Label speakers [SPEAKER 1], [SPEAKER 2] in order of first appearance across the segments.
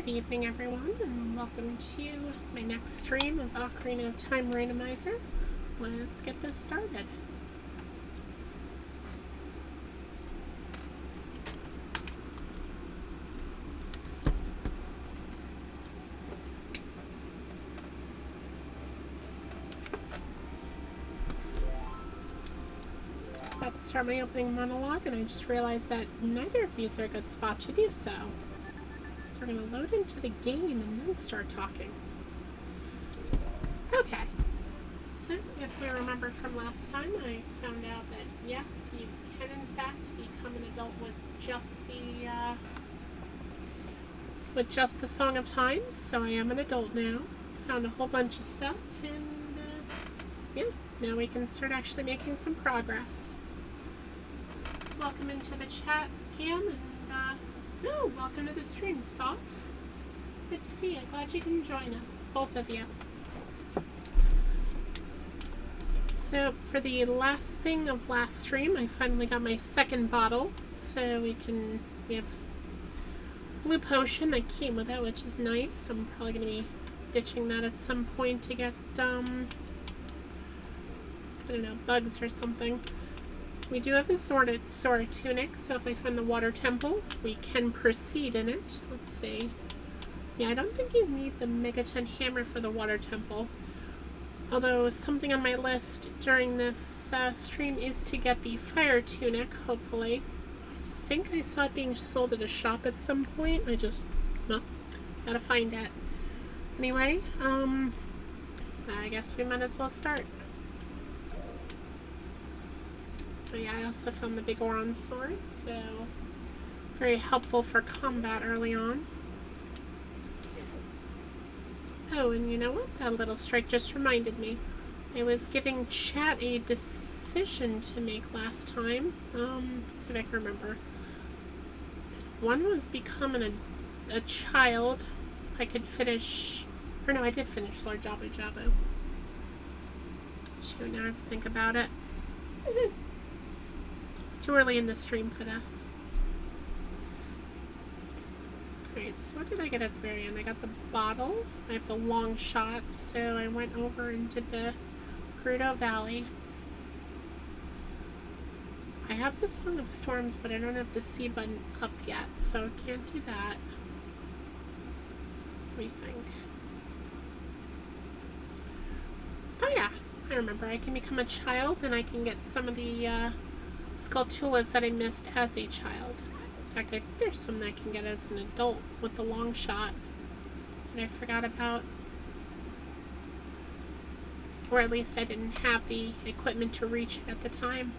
[SPEAKER 1] Good evening, everyone, and welcome to my next stream of Ocarina of Time Randomizer. Let's get this started. I was about to start my opening monologue, and I just realized that neither of these are a good spot to do so. So we're going to load into the game and then start talking. Okay. So, if we remember from last time, I found out that yes, you can in fact become an adult with just the Song of Time. So I am an adult now. Found a whole bunch of stuff, and yeah, now we can start actually making some progress. Welcome into the chat, Pam, and welcome to the stream, Stoff. Good to see you. Glad you can join us, both of you. So for the last thing of last stream, I finally got my second bottle, so we have blue potion that came with it, which is nice. I'm probably going to be ditching that at some point to get, I don't know, bugs or something. We do have a Sora tunic, so if I find the water temple, we can proceed in it. Let's see. Yeah, I don't think you need the Megaton hammer for the water temple. Although something on my list during this stream is to get the fire tunic, hopefully. I think I saw it being sold at a shop at some point. Gotta find it. Anyway, I guess we might as well start. Oh yeah, I also found the big Oron sword, so very helpful for combat early on. Oh, and you know what? That little strike just reminded me. I was giving chat a decision to make last time. Let's see if I can remember. One was becoming a child. I could finish... Or no, I did finish Lord Jabu Jabu. Shoot, now I have to think about it. It's too early in the stream for this. Alright, so what did I get at the very end? I got the bottle. I have the long shot, so I went over and did the Gerudo Valley. I have the Song of Storms, but I don't have the C button up yet, so I can't do that. What do you think? Oh yeah, I remember. I can become a child, and I can get some of the Skulltulas that I missed as a child. In fact, I think there's some that I can get as an adult with the long shot that I forgot about. Or at least I didn't have the equipment to reach it at the time.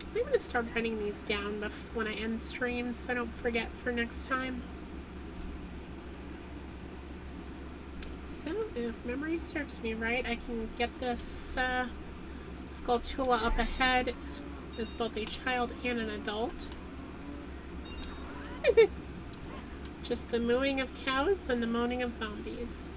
[SPEAKER 1] I'm going to start writing these down when I end stream so I don't forget for next time. So, if memory serves me right, I can get this Skulltula up ahead as both a child and an adult. Just the mooing of cows and the moaning of zombies.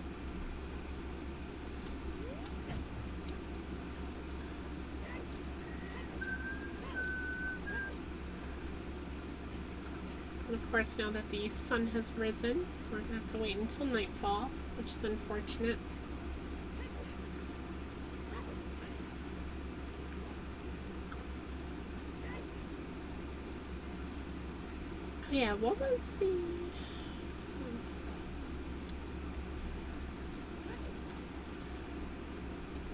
[SPEAKER 1] And of course, now that the sun has risen, we're going to have to wait until nightfall, which is unfortunate. Yeah, what was the...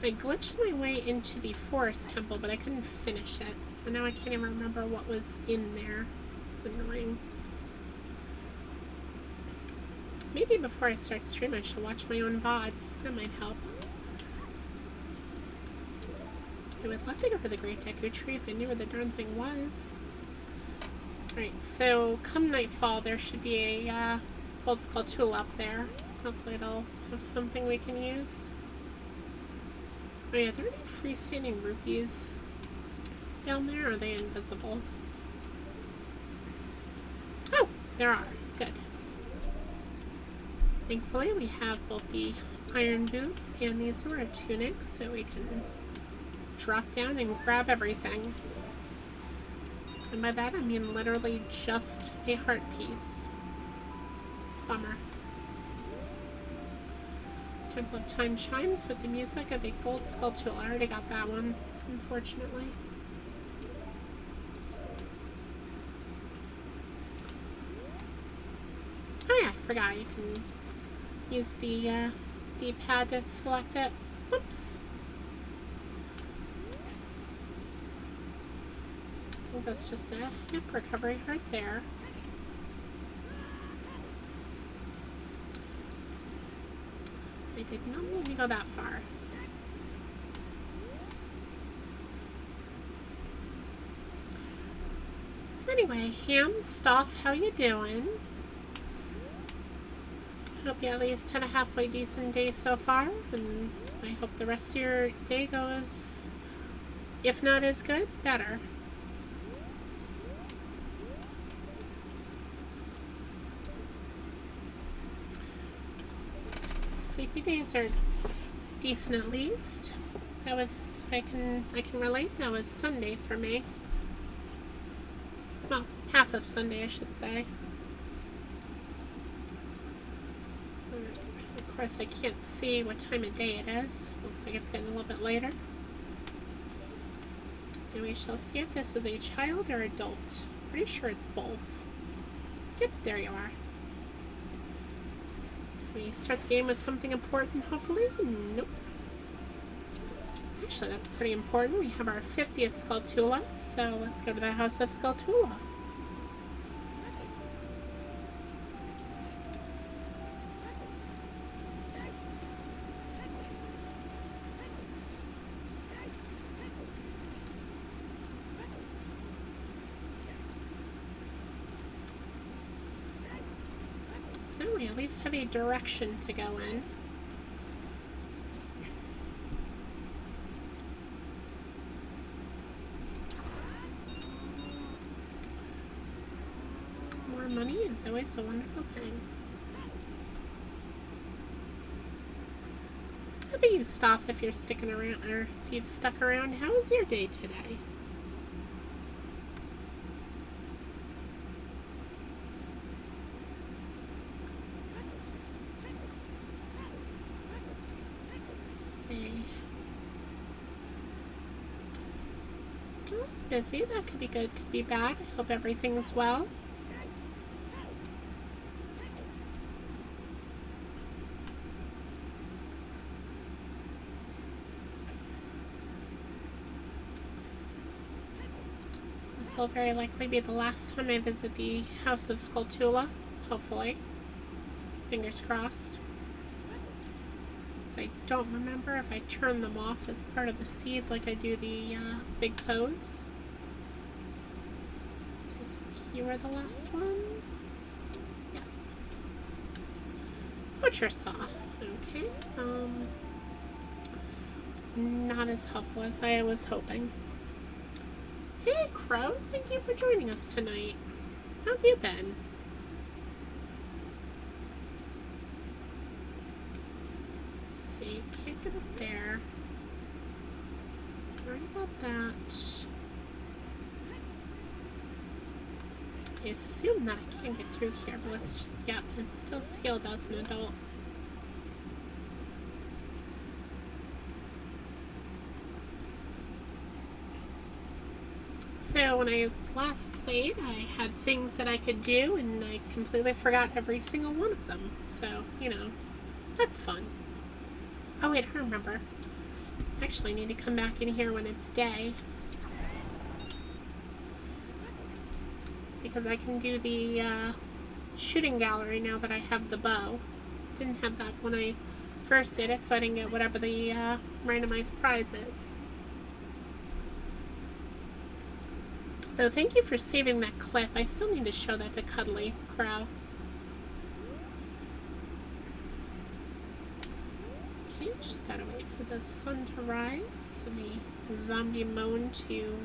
[SPEAKER 1] I glitched my way into the forest temple, but I couldn't finish it. And now I can't even remember what was in there. It's annoying. Maybe before I start stream, I should watch my own VODs. That might help. I would love to go to the Great Deku Tree if I knew where the darn thing was. Alright, so come nightfall, there should be a Gold Skulltula up there. Hopefully it'll have something we can use. Oh yeah, are there any freestanding rupees down there, or are they invisible? Oh, there are. Good. Thankfully, we have both the iron boots and the Zora tunics, so we can drop down and grab everything. And by that, I mean literally just a heart piece. Bummer. Temple of Time chimes with the music of a gold Skulltula. I already got that one, unfortunately. Oh yeah, I forgot you can use the D-pad to select it. Whoops. I think that's just a hip recovery right there. I did not mean to go that far. Anyway, Ham, Stoff, how you doing? Hope you at least had a halfway decent day so far, and I hope the rest of your day goes, if not as good, better. Sleepy days are decent at least. That was I can relate. That was Sunday for me. Well, half of Sunday I should say. Of course I can't see what time of day it is. Looks like it's getting a little bit later. And we shall see if this is a child or adult. Pretty sure it's both. Yep, there you are. We start the game with something important, hopefully? Nope. Actually, that's pretty important. We have our 50th Skulltula, so let's go to the House of Skulltula. So we at least have a direction to go in. More money is always a wonderful thing. How about you, Stoff, if you're sticking around, or if you've stuck around? How was your day today? Busy. That could be good, could be bad. I hope everything's well. This will very likely be the last time I visit the House of Skulltula, hopefully. Fingers crossed. I don't remember if I turn them off as part of the seed like I do the big pose. So I think you were the last one. Yeah. Butcher saw. Okay. Not as helpful as I was hoping. Hey Crow, thank you for joining us tonight. How have you been? Can't get up there. Already got that. I assume that I can't get through here, but let's just, yeah, it's still sealed as an adult. So when I last played, I had things that I could do, and I completely forgot every single one of them. So, you know, that's fun. Oh wait, I remember. Actually, I need to come back in here when it's day. Because I can do the shooting gallery now that I have the bow. Didn't have that when I first did it, so I didn't get whatever the randomized prize is. Though, thank you for saving that clip. I still need to show that to Cuddly Crow. Okay, just gotta wait for the sun to rise and the zombie moan to,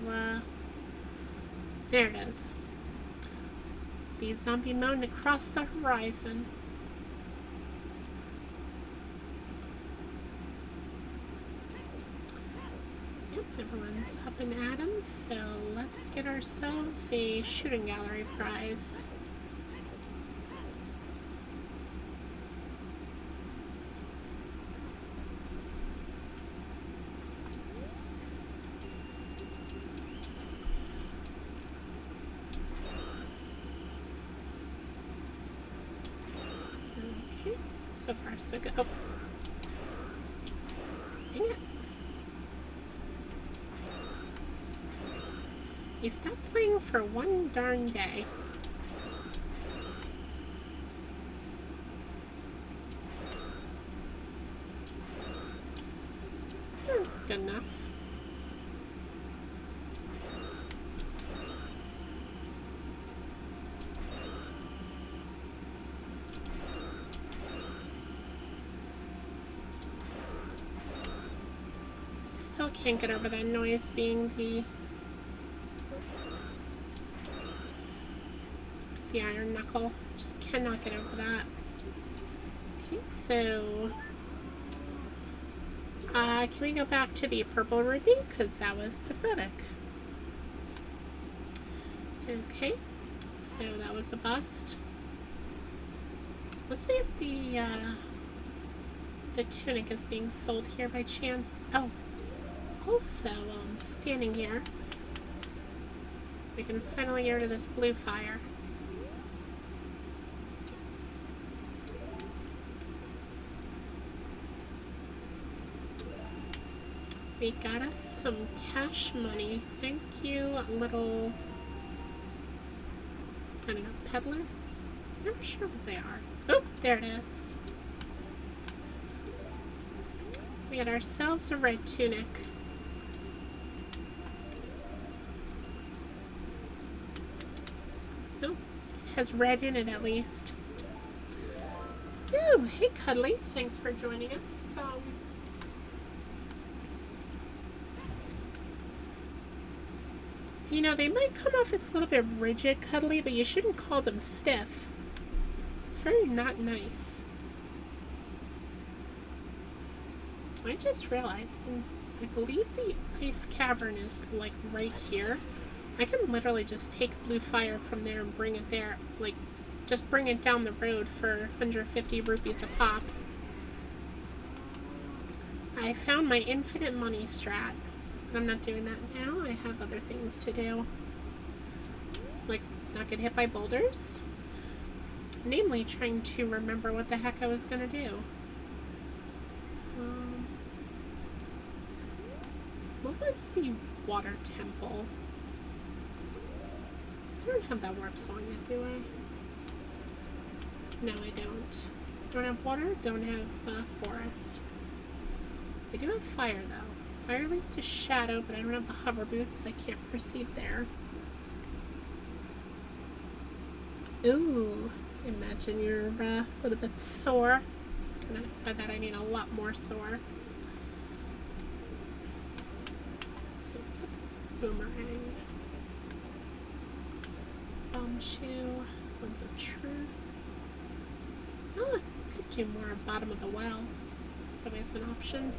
[SPEAKER 1] there it is. The zombie moan across the horizon. Yep, everyone's up and at 'em, so let's get ourselves a shooting gallery prize. So far, so good. Oh. Dang it. You stopped playing for one darn day. That's good enough. Still can't get over that noise being the iron knuckle. Just cannot get over that. Okay, so can we go back to the purple ruby? Because that was pathetic. Okay, so that was a bust. Let's see if the tunic is being sold here by chance. Oh, also, while I'm standing here, we can finally get rid of this blue fire. We got us some cash money. Thank you, little, I don't know, peddler? Never sure what they are. Oh, there it is. We got ourselves a red tunic. Oh, it has red in it at least. Oh, hey Cuddly, thanks for joining us. You know, they might come off as a little bit rigid, Cuddly, but you shouldn't call them stiff. It's very not nice. I just realized, since I believe the ice cavern is like right here, I can literally just take blue fire from there and bring it there. Like, just bring it down the road for 150 rupees a pop. I found my infinite money strat. But I'm not doing that now. I have other things to do. Like, not get hit by boulders. Namely, trying to remember what the heck I was gonna do. What was the water temple? I don't have that warp song yet, do I? No, I don't. Don't have water, don't have forest. I do have fire, though. Fire leads to shadow, but I don't have the hover boots, so I can't proceed there. Ooh, so imagine you're a little bit sore. And by that I mean a lot more sore. So we got the boomerang. Bomb shoe. Winds of truth. Oh, I could do more bottom of the well. It's always an option.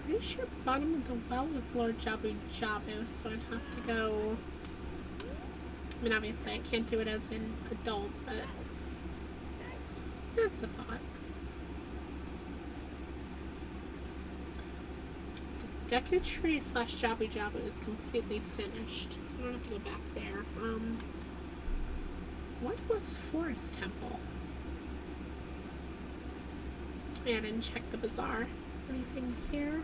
[SPEAKER 1] Pretty sure bottom of the well was Lord Jabu Jabu, so I'd have to go. I mean, obviously I can't do it as an adult, but that's a thought. Deku Tree / Jabu Jabu is completely finished, so I don't have to go back there. What was Forest Temple? Yeah, I didn't check the bazaar. Anything here?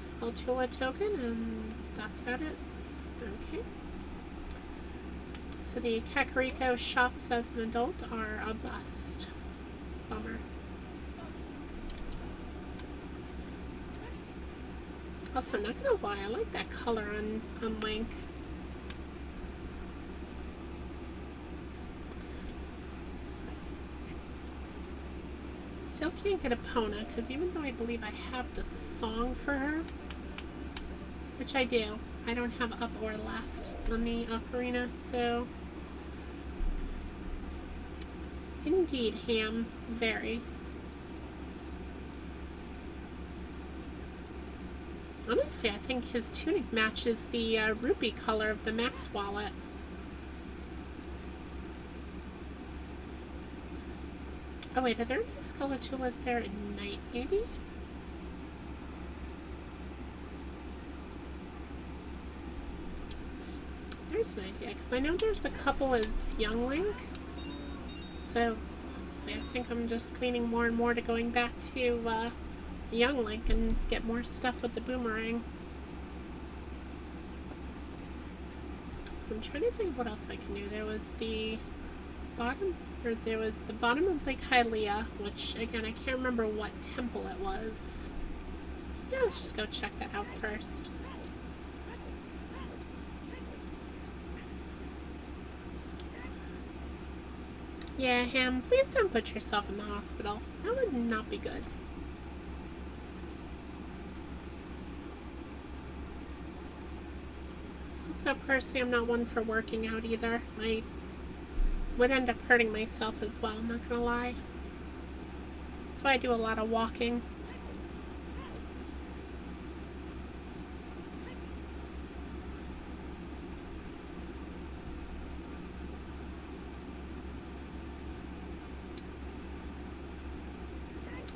[SPEAKER 1] Skulltula token, and that's about it. Okay. So the Kakariko shops as an adult are a bust. Bummer. Also, not gonna lie, I like that color on Link. Still can't get Epona, because even though I believe I have the song for her, which I do, I don't have up or left on the Ocarina, so indeed, Ham, very. Honestly, I think his tunic matches the rupee color of the Max wallet. Oh wait, are there any Skulltulas there at night, maybe? There's an idea, because I know there's a couple as young Link. So, honestly, I think I'm just leaning more and more to going back to young Link and get more stuff with the boomerang. So I'm trying to think what else I can do. There was the bottom of Lake Hylia, which again I can't remember what temple it was. Yeah, let's just go check that out first. Yeah, Ham, please don't put yourself in the hospital. That would not be good. Also, personally, I'm not one for working out either. I would end up hurting myself as well, I'm not gonna lie. That's why I do a lot of walking.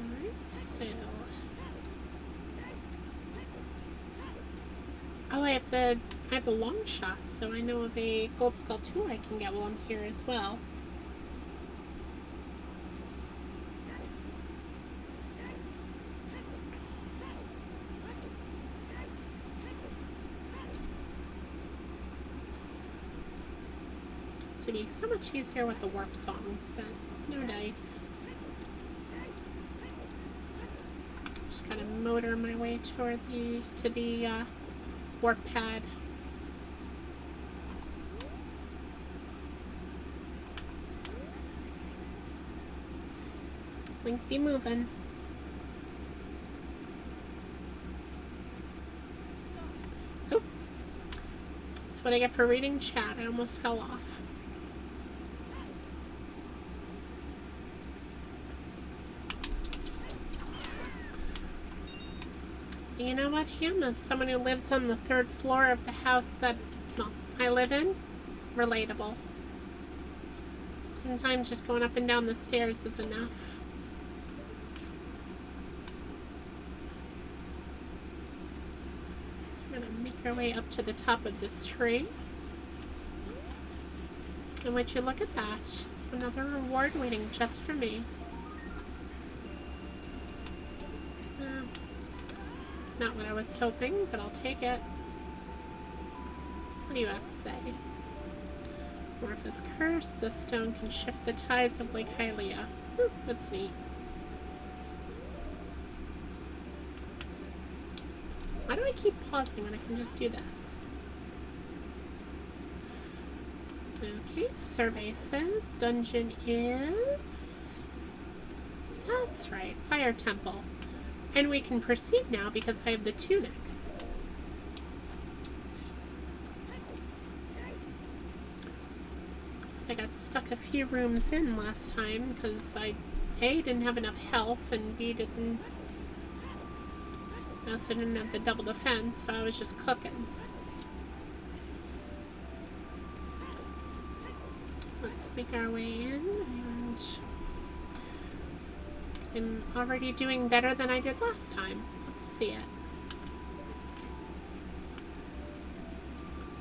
[SPEAKER 1] Alright, so... Oh, I have the long shot, so I know of a gold skull tool I can get while I'm here as well. This would be so much easier with the warp song, but no dice. Just gotta motor my way toward to the warp pad. Link be moving. Oh, that's what I get for reading chat. I almost fell off. You know what, Ham? As someone who lives on the 3rd floor of the house that, well, I live in, relatable. Sometimes just going up and down the stairs is enough. So we're going to make our way up to the top of this tree. And would you look at that? Another reward waiting just for me. Not what I was hoping, but I'll take it. What do you have to say? Morpheus Curse. This stone can shift the tides of Lake Hylia. That's neat. Why do I keep pausing when I can just do this? Okay, survey says dungeon is... That's right, Fire Temple. And we can proceed now because I have the tunic. So I got stuck a few rooms in last time because I A, didn't have enough health, and B, I also didn't have the double defense, so I was just cooking. Let's make our way in, and I'm already doing better than I did last time. Let's see it.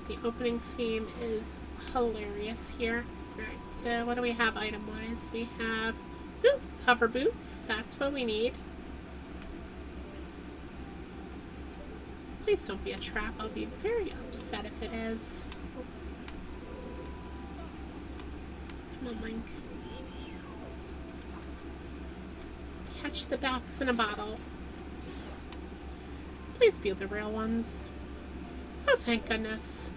[SPEAKER 1] The opening theme is hilarious here. Alright, so what do we have item-wise? We have hover boots. That's what we need. Please don't be a trap. I'll be very upset if it is. Come on, Link. Catch the bats in a bottle. Please be the real ones. Oh, thank goodness.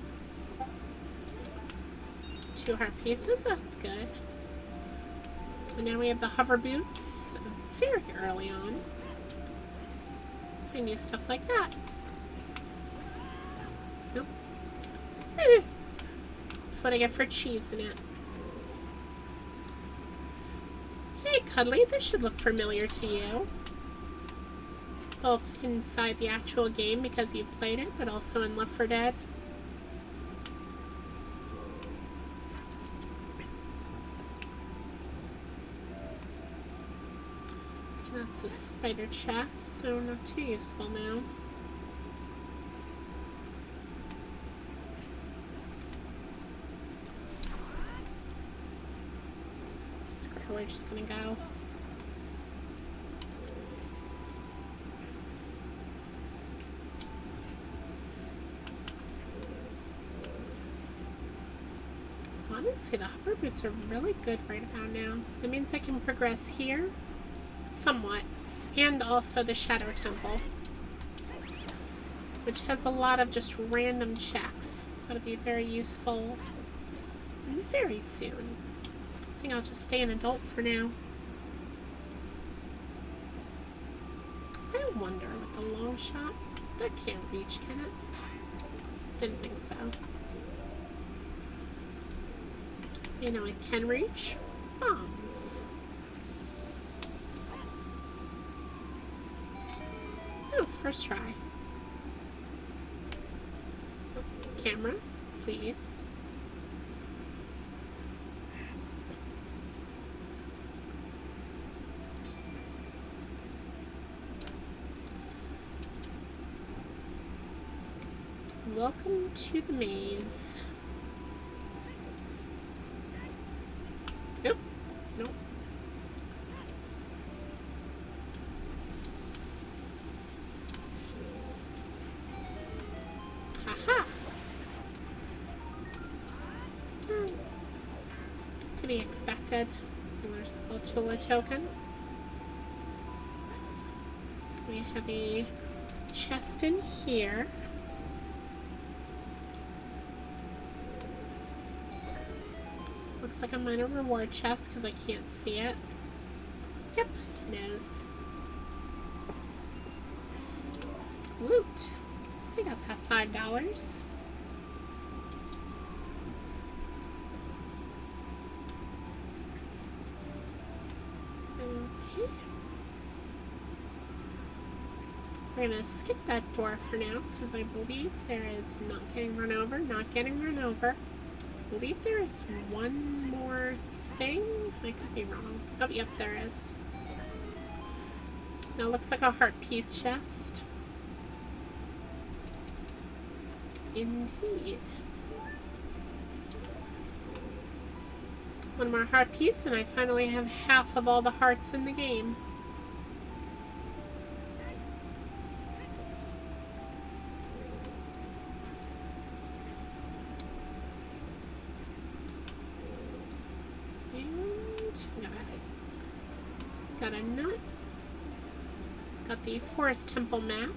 [SPEAKER 1] 2 heart pieces, that's good. And now we have the hover boots very early on. So we can use stuff like that. Nope. That's what I get for cheesing it. Hey, Cuddly, this should look familiar to you. Both inside the actual game because you've played it, but also in Left 4 Dead. That's a spider chest, so not too useful now. Screw it, we're just gonna go. So honestly, the hover boots are really good right about now. That means I can progress here somewhat, and also the Shadow Temple, which has a lot of just random checks, so it'll be very useful very soon. I think I'll just stay an adult for now. I wonder with the long shot, that can't reach, can it? Didn't think so. You know, it can reach bombs. Oh, first try. Oh, camera, please. Welcome to the maze. Nope. Nope. Haha. To be expected. Another Skulltula token. We have a chest in here. Looks like a minor reward chest because I can't see it. Yep, it is. Woot! I got that $5. Okay. We're gonna skip that door for now because I believe there is not getting run over, not getting run over. I believe there is one more thing. I could be wrong. Oh, yep, there is. Now looks like a heart piece chest. Indeed. One more heart piece, and I finally have half of all the hearts in the game. Got a nut. Got the Forest Temple map.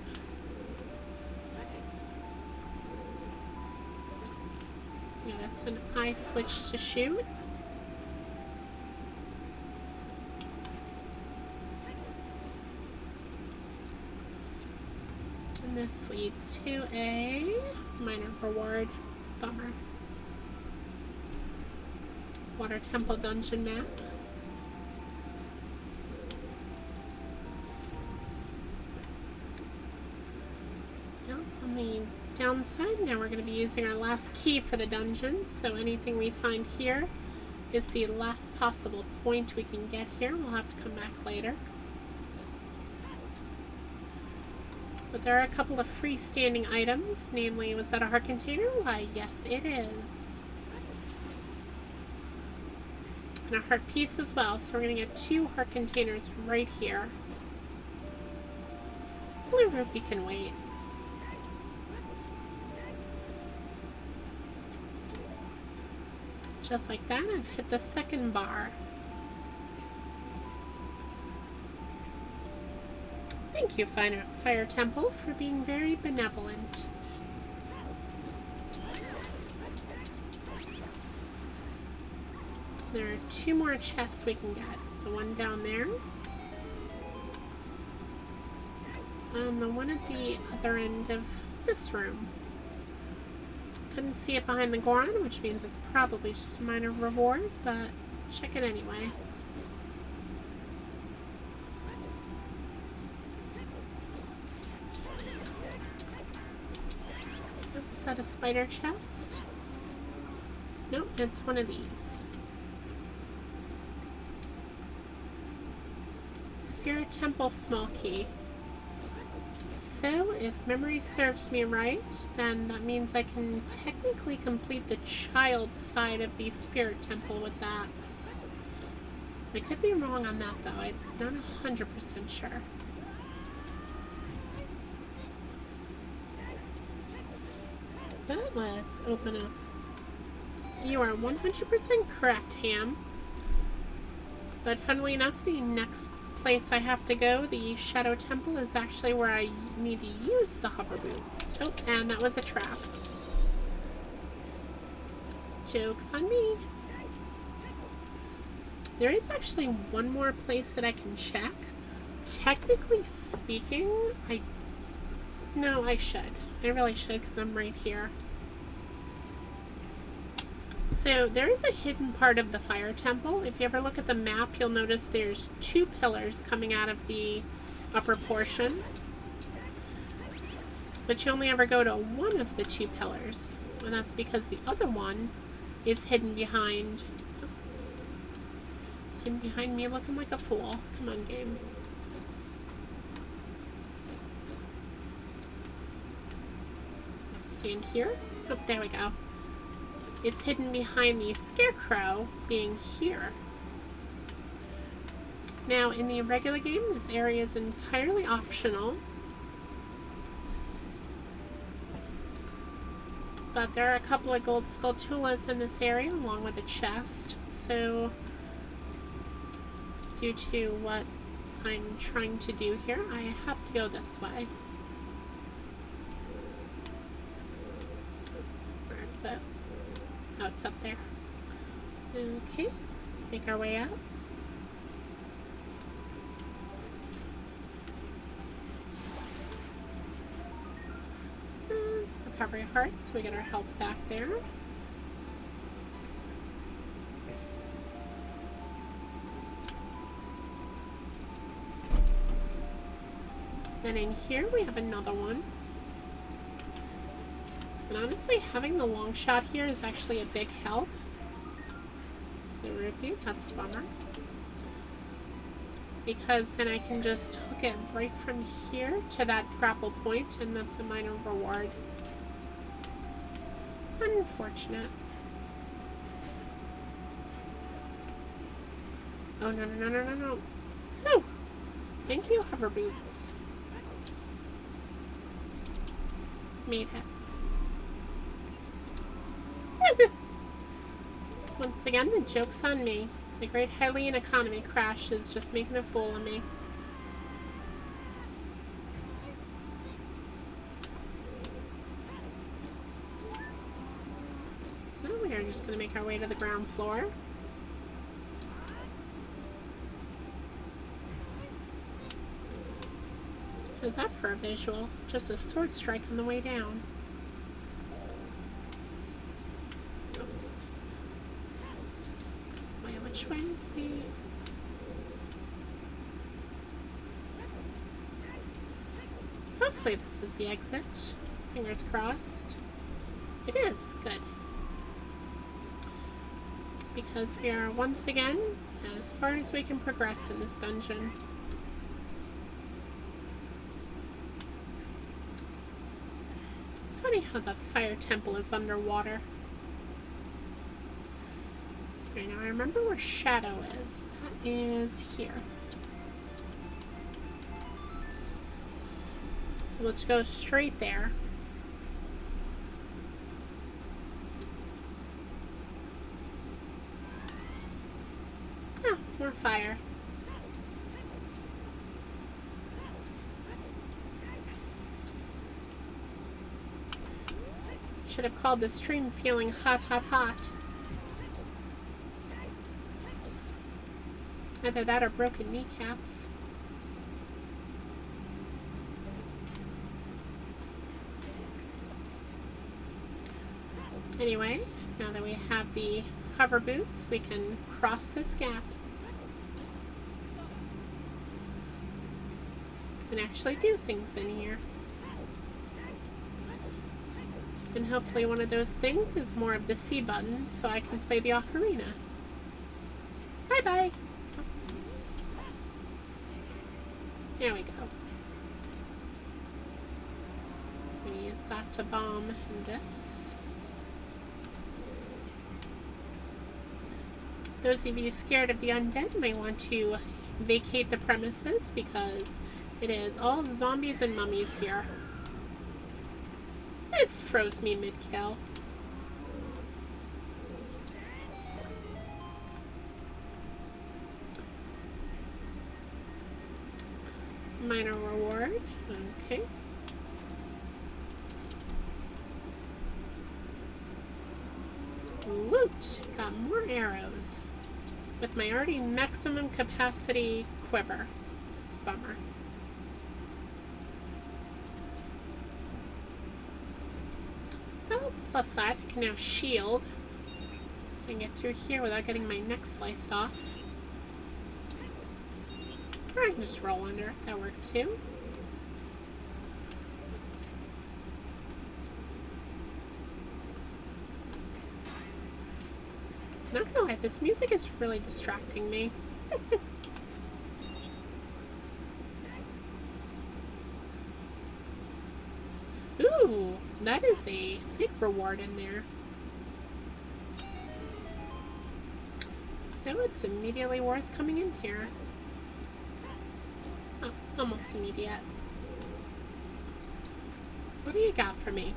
[SPEAKER 1] Got us an eye switch to shoot. And this leads to a minor reward. Bummer. Water Temple dungeon map. On the downside, now we're going to be using our last key for the dungeon, so anything we find here is the last possible point we can get here. We'll have to come back later. But there are a couple of freestanding items, namely, was that a heart container? Why, yes, it is. And a heart piece as well, so we're going to get 2 heart containers right here. Blue rupee can wait. Just like that, I've hit the second bar. Thank you, Fire Temple, for being very benevolent. There are 2 more chests we can get. The one down there. And the one at the other end of this room. Couldn't see it behind the Goron, which means it's probably just a minor reward, but check it anyway. Oops, is that a spider chest? Nope, it's one of these. Spirit Temple small key. So, if memory serves me right, then that means I can technically complete the child side of the Spirit Temple with that. I could be wrong on that, though. I'm not 100% sure. But let's open up. You are 100% correct, Ham. But funnily enough, the next place I have to go, the Shadow Temple, is actually where I need to use the hover boots. Oh, and that was a trap. Joke's on me. There is actually one more place that I can check. Technically speaking, No, I should. I really should, because I'm right here. So there is a hidden part of the fire temple. If you ever look at the map, you'll notice there's 2 pillars coming out of the upper portion. But you only ever go to one of the 2 pillars. And that's because the other one is hidden behind... It's hidden behind me looking like a fool. Come on, game. Stand here. Oh, there we go. It's hidden behind the scarecrow being here. Now, in the regular game, this area is entirely optional. But there are a couple of gold skulltulas in this area, along with a chest. So, due to what I'm trying to do here, I have to go this way. Where is it? Oh, it's up there. Okay, let's make our way up. Recovery hearts, we get our health back there. Then in here we have another one. And honestly, having the long shot here is actually a big help. The rupee, that's a bummer. Because then I can just hook it right from here to that grapple point, and that's a minor reward. Unfortunate. Oh, no, no, no, no, no, no. No! Thank you, hover boots. Made it. Once again, the joke's on me. The Great Hylian economy crash is just making a fool of me. So we are just going to make our way to the ground floor. How's that for a visual? Just a sword strike on the way down. Which way is the... Hopefully this is the exit. Fingers crossed. It is. Good. Because we are once again as far as we can progress in this dungeon. It's funny how the fire temple is underwater. Okay, now I remember where Shadow is. That is here. Let's go straight there. Ah, more fire. Should have called the stream feeling hot, hot, hot. Either that or broken kneecaps. Anyway, now that we have the hover boots, we can cross this gap. And actually do things in here. And hopefully one of those things is more of the C button so I can play the Ocarina. Bye-bye! There we go. I'm going to use that to bomb this. Those of you scared of the undead may want to vacate the premises because it is all zombies and mummies here. It froze me mid-kill. Minor reward. Okay. Woot! Got more arrows. With my already maximum capacity quiver. That's a bummer. Oh, plus that, I can now shield. So I can get through here without getting my neck sliced off. Or I can just roll under it. That works too. Not gonna lie, this music is really distracting me. Ooh, that is a big reward in there. So it's immediately worth coming in here. Oh, almost immediate. What do you got for me?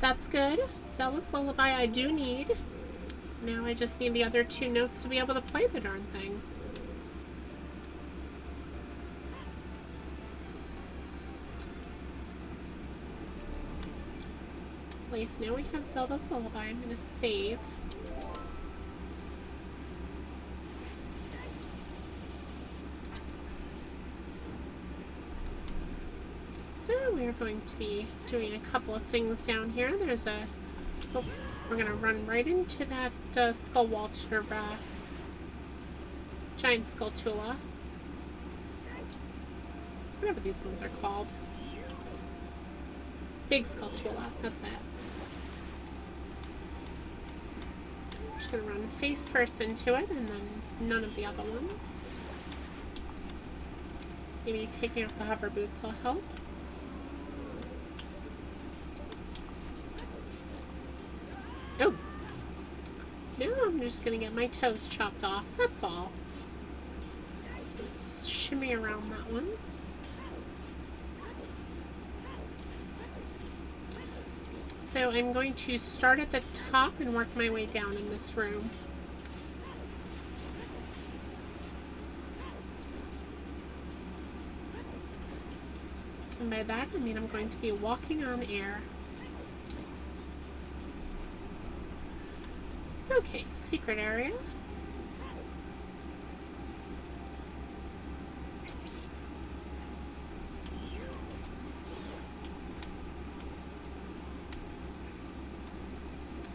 [SPEAKER 1] That's good. Zealous Lullaby I do need. Now I just need the other 2 notes to be able to play the darn thing. Place. Now we have Zelda's Lullaby. I'm going to save. So we're going to be doing a couple of things down here. There's a... Oh, we're going to run right into that Skull Walter, Giant Skulltula. Whatever these ones are called. Big Skulltula, that's it. I'm just going to run face first into it, and then none of the other ones. Maybe taking off the hover boots will help. Oh. Now I'm just going to get my toes chopped off, that's all. Let's shimmy around that one. So I'm going to start at the top and work my way down in this room. And by that I mean I'm going to be walking on air. Okay, secret area.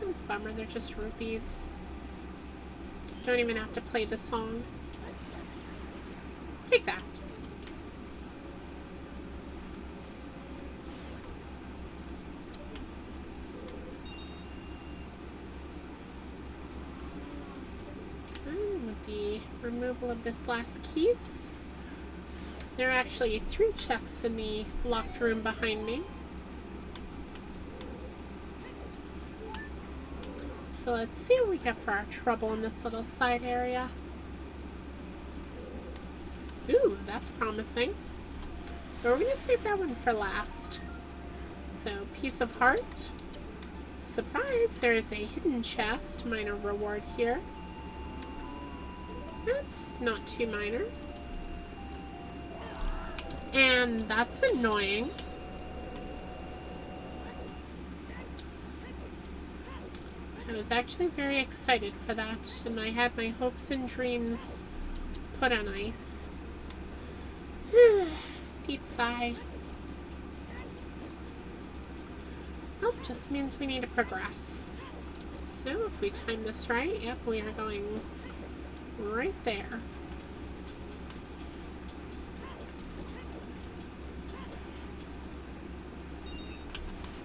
[SPEAKER 1] Oh, bummer, they're just rupees. Don't even have to play the song. Take that. With the removal of this last keys, there are actually 3 checks in the locked room behind me. So let's see what we get for our trouble in this little side area. Ooh, that's promising. But we're going to save that one for last. So, Piece of Heart. Surprise, there is a hidden chest, minor reward here. That's not too minor. And that's annoying. I was actually very excited for that, and I had my hopes and dreams put on ice. Deep sigh. Oh, just means we need to progress. So if we time this right, yep, we are going right there.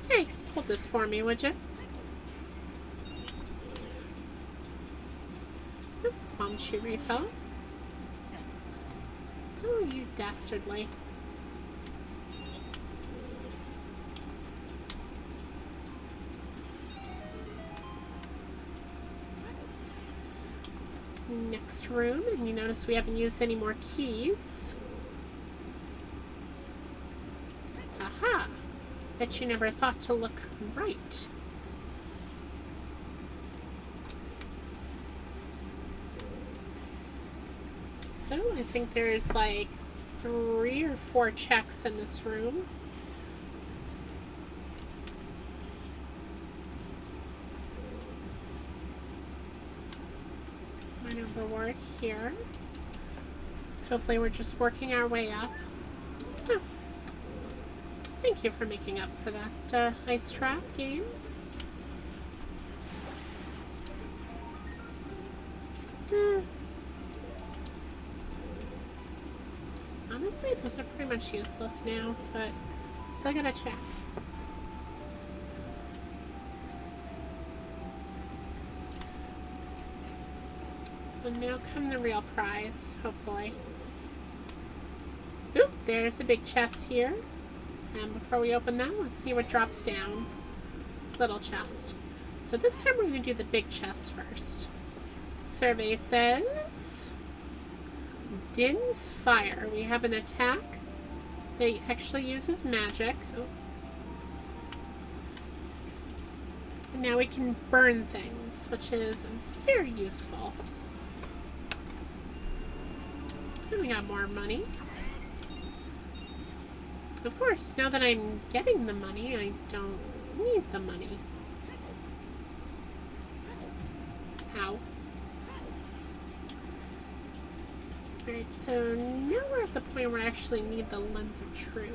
[SPEAKER 1] Hey, hold this for me, would you? Bomb shoe refill. Oh, you dastardly. Next room, and you notice we haven't used any more keys. Aha! Bet you never thought to look right. So I think there's like 3 or 4 checks in this room. Minor reward here. So hopefully we're just working our way up. Oh. Thank you for making up for that ice trap game. Honestly, those are pretty much useless now, but still gotta check. And now come the real prize, hopefully. Oop, there's a big chest here. And before we open that, let's see what drops down. Little chest. So this time we're going to do the big chest first. Survey says... Din's Fire. We have an attack that actually uses magic. Oh. And now we can burn things, which is very useful. And we got more money. Of course, now that I'm getting the money, I don't need the money. Ow. Alright, so now we're at the point where I actually need the Lens of Truth.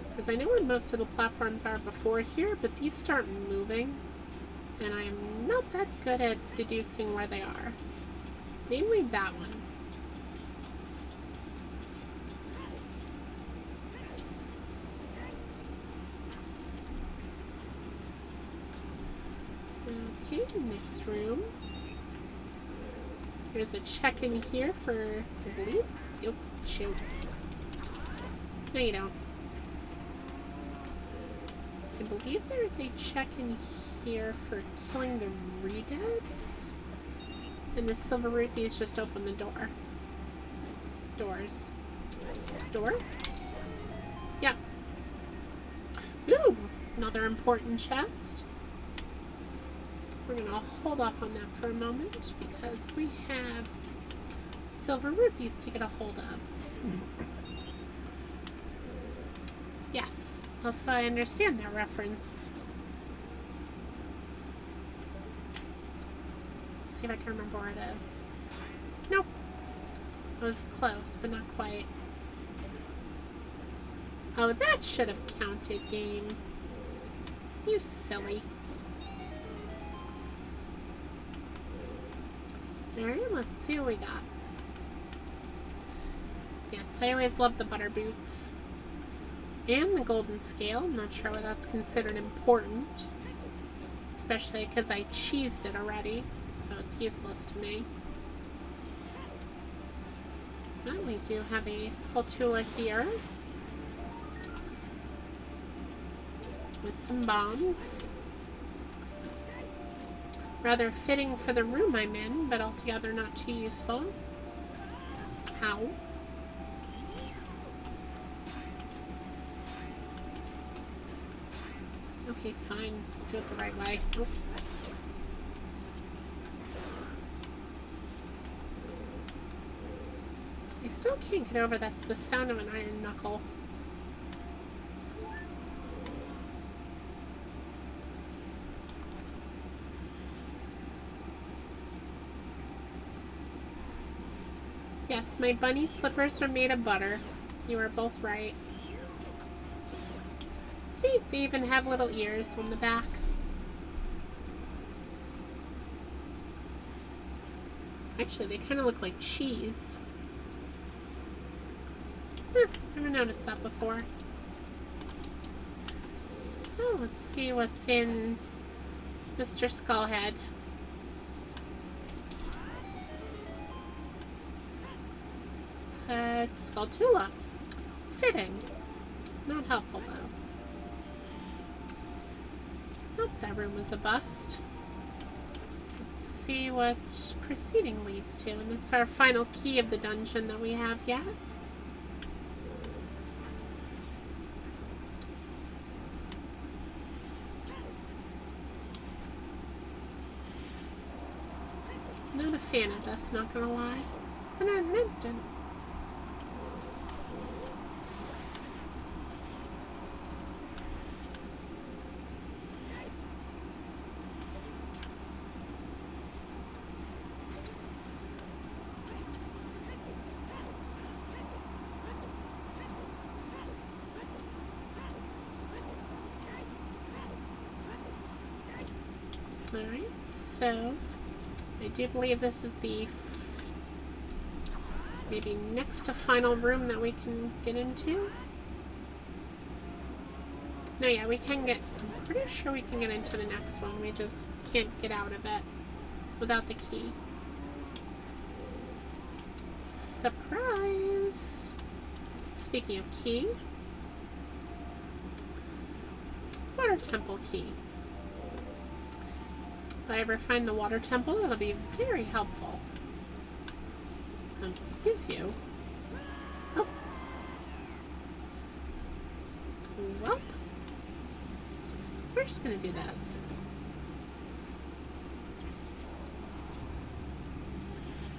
[SPEAKER 1] Because I know where most of the platforms are before here, but these start moving, and I'm not that good at deducing where they are. Namely that one. Okay, next room. There's a check in here for, I believe. Oh, shoot. No, you don't. I believe there's a check in here for killing the Redeads. And the silver rupees just open the door. Doors. Door? Yeah. Ooh, another important chest. We're going to hold off on that for a moment because we have silver rupees to get a hold of. Yes. Also, I understand that reference. Let's see if I can remember where it is. Nope. I was close, but not quite. Oh, that should have counted, game. You silly. Alright, let's see what we got. Yes, I always love the butter boots. And the golden scale. I'm not sure why that's considered important. Especially because I cheesed it already, so it's useless to me. But we do have a Skulltula here. With some bombs. Rather fitting for the room I'm in, but altogether not too useful. How? Okay, fine. We'll do it the right way. Oh. I still can't get over that's the sound of an iron knuckle. Yes, my bunny slippers are made of butter. You are both right. See, they even have little ears on the back. Actually, they kind of look like cheese. Never noticed that before. So, let's see what's in Mr. Skullhead. It's Skulltula. Fitting. Not helpful, though. Oh, that room was a bust. Let's see what proceeding leads to. And this is our final key of the dungeon that we have yet. Not a fan of this, not gonna lie. And I meant it. Alright, so I do believe this is the maybe next to final room that we can get into. No, yeah, we can get, I'm pretty sure we can get into the next one. We just can't get out of it without the key. Surprise! Speaking of key, water temple key. If I ever find the water temple, it'll be very helpful. Excuse you. Oh. Well, we're just gonna do this.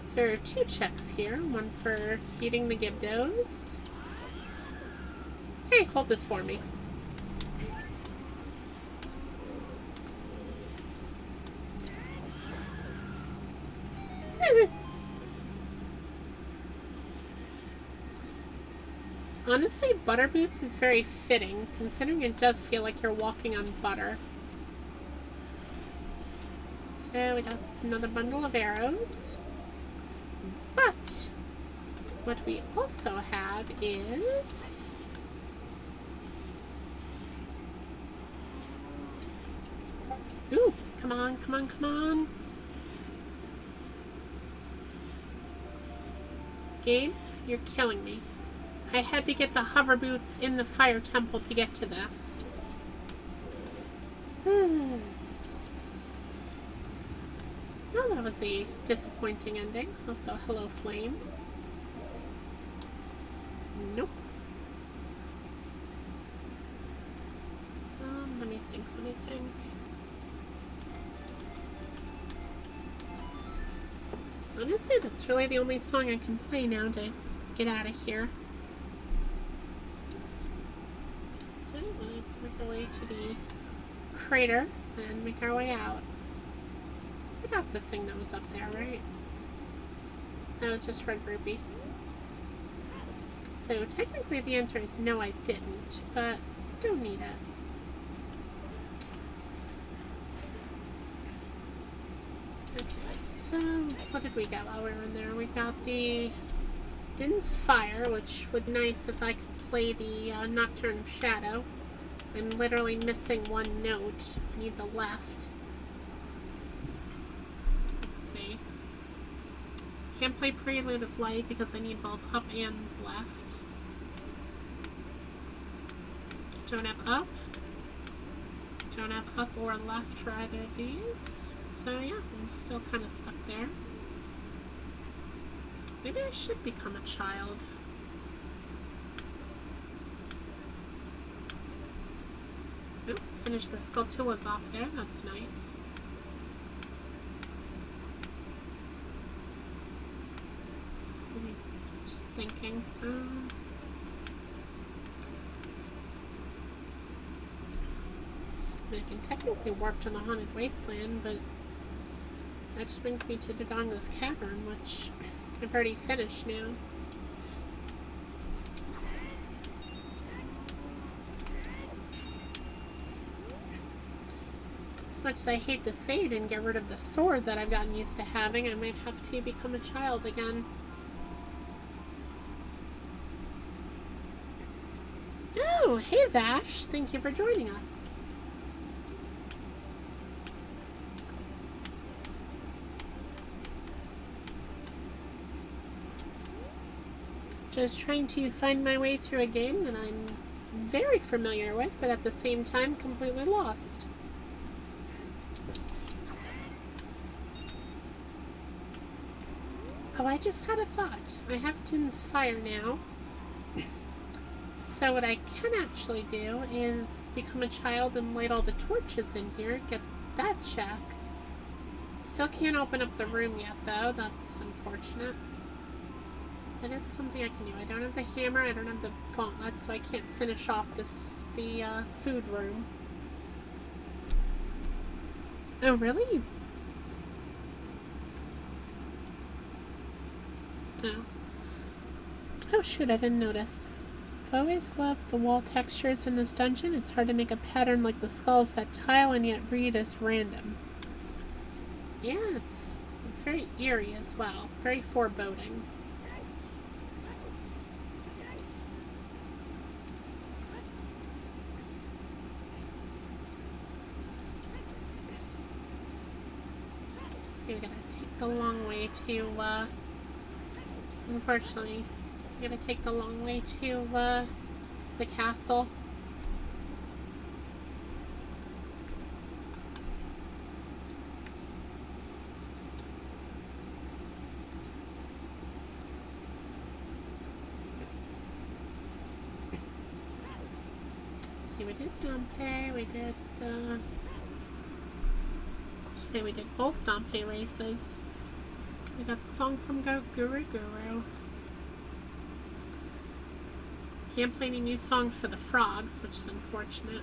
[SPEAKER 1] So there are 2 checks here. One for beating the Gibdos. Hey, hold this for me. Honestly, butter boots is very fitting, considering it does feel like you're walking on butter. So we got another bundle of arrows. But what we also have is ooh, come on, come on, come on. Game, you're killing me. I had to get the hover boots in the fire temple to get to this. Well, that was a disappointing ending. Also, hello, Flame. Nope. Let me think, let me think. Honestly, that's really the only song I can play now to get out of here. So let's make our way to the crater and make our way out. I got the thing that was up there, right? That was just Red Rupee. So technically the answer is no, I didn't, but don't need it. Okay, so what did we get while we were in there? We got the Din's Fire, which would be nice if I could play the Nocturne of Shadow. I'm literally missing one note. I need the left. Let's see. Can't play Prelude of Light because I need both up and left. Don't have up. Don't have up or left for either of these. So yeah, I'm still kind of stuck there. Maybe I should become a child. Oh, finish the Skulltulas off there. That's nice. Just thinking. I can technically warp to the Haunted Wasteland, but that just brings me to Dodongo's Cavern, which I've already finished now. As much as I hate to say it and get rid of the sword that I've gotten used to having, I might have to become a child again. Oh, hey Vash! Thank you for joining us. Just trying to find my way through a game that I'm very familiar with, but at the same time completely lost. Oh, I just had a thought. I have Din's fire now. So what I can actually do is become a child and light all the torches in here, get that check. Still can't open up the room yet, though. That's unfortunate. That is something I can do. I don't have the hammer, I don't have the gauntlet, so I can't finish off the food room. Oh, really? Oh. Oh, shoot, I didn't notice. I've always loved the wall textures in this dungeon. It's hard to make a pattern like the skulls that tile and yet read as random. Yeah, it's very eerie as well. Very foreboding. See, we gotta take the long way to, unfortunately, we gotta take the long way to, the castle. Let's see, we did Dompe, we did, say we did both Dompe races. We got the song from Guru Guru. Can't play any new songs for the frogs, which is unfortunate.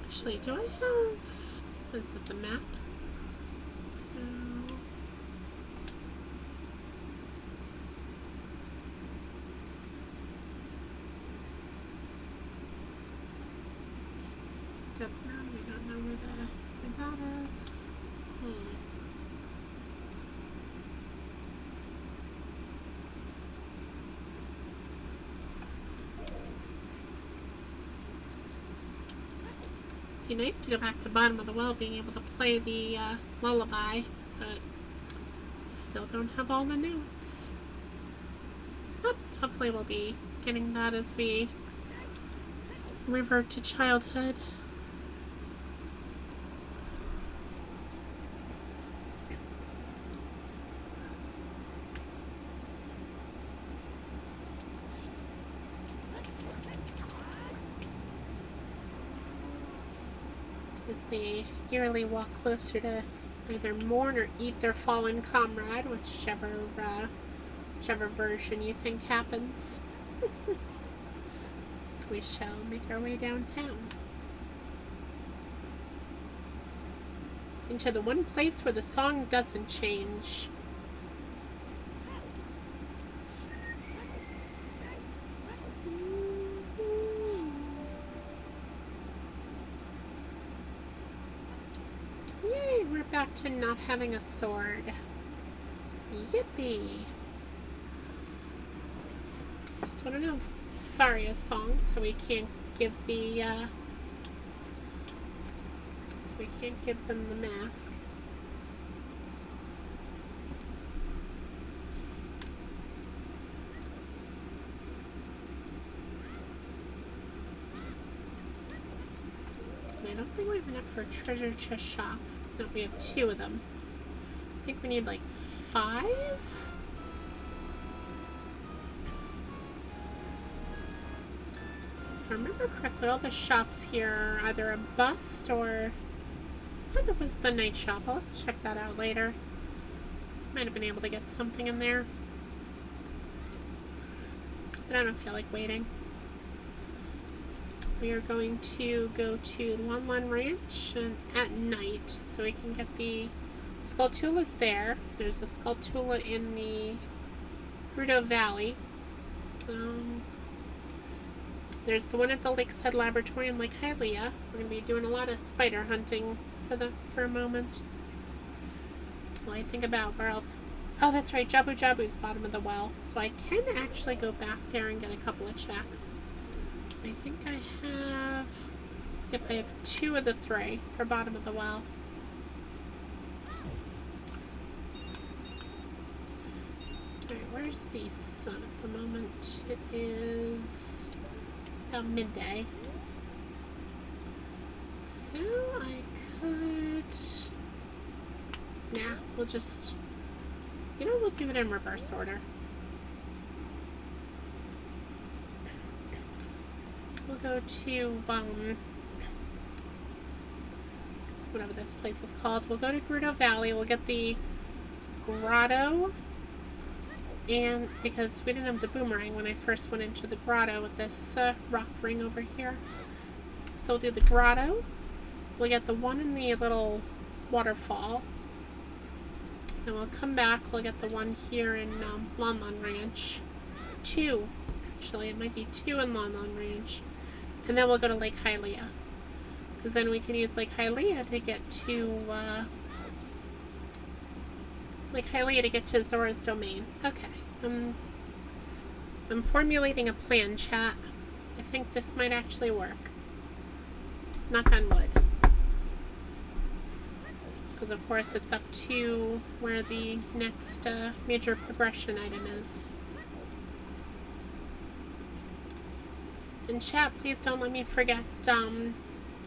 [SPEAKER 1] Actually, do I have... What is it, the map? So... Definitely, we don't know where that is. Be nice to go back to Bottom of the Well, being able to play the lullaby, but still don't have all the notes. But hopefully we'll be getting that as we revert to childhood. As they eerily walk closer to either mourn or eat their fallen comrade, whichever version you think happens. We shall make our way downtown. Into the one place where the song doesn't change. Yay, we're back to not having a sword. Yippee. Just want to know if Saria's song, so we can't give the them the mask. And I don't think we have enough for a treasure chest shop. No, we have 2 of them. I think we need like 5? If I remember correctly, all the shops here are either a bust or... Oh, there was the night shop. I'll have to check that out later. Might have been able to get something in there. But I don't feel like waiting. We are going to go to Lon Lon Ranch at night so we can get the Skulltulas there. There's a Skulltula in the Rudo Valley. There's the one at the Lakeside Laboratory in Lake Hylia. We're going to be doing a lot of spider hunting for a moment. Well, I think about where else. Oh, that's right, Jabu Jabu's Bottom of the Well. So I can actually go back there and get a couple of checks. So I think I have... Yep, I have 2 of the 3 for Bottom of the Well. Alright, where's the sun at the moment? It is about midday. So I could... Nah, we'll just... You know, we'll do it in reverse order. We'll go to, whatever this place is called. We'll go to Gerudo Valley. We'll get the grotto. And because we didn't have the boomerang when I first went into the grotto with this rock ring over here. So we'll do the grotto. We'll get the one in the little waterfall. And we'll come back. We'll get the one here in Lon Lon Ranch. 2. Actually, it might be 2 in Lon Lon Ranch. And then we'll go to Lake Hylia. Because then we can use Lake Hylia to get to... Lake Hylia to get to Zora's Domain. Okay. I'm formulating a plan, chat. I think this might actually work. Knock on wood. Because of course it's up to where the next major progression item is. And chat, please don't let me forget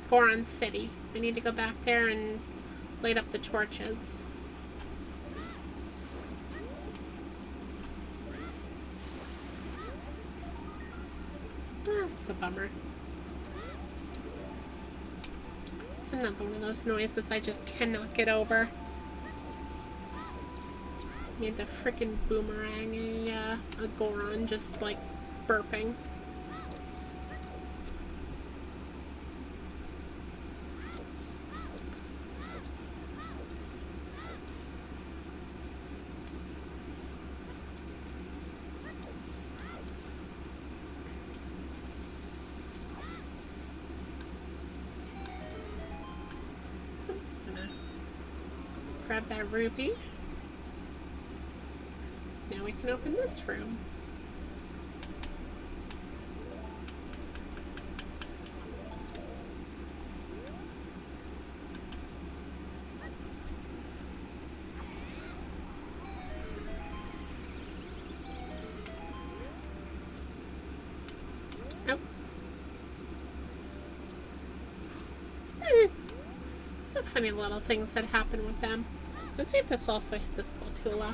[SPEAKER 1] Goron City. I need to go back there and light up the torches. That's a bummer. It's another one of those noises I just cannot get over. Need the frickin' boomerang, a Goron just like burping. Grab that ruby. Now we can open this room. Oh. It's the funny little things that happen with them. Let's see if this also hit the Skulltula.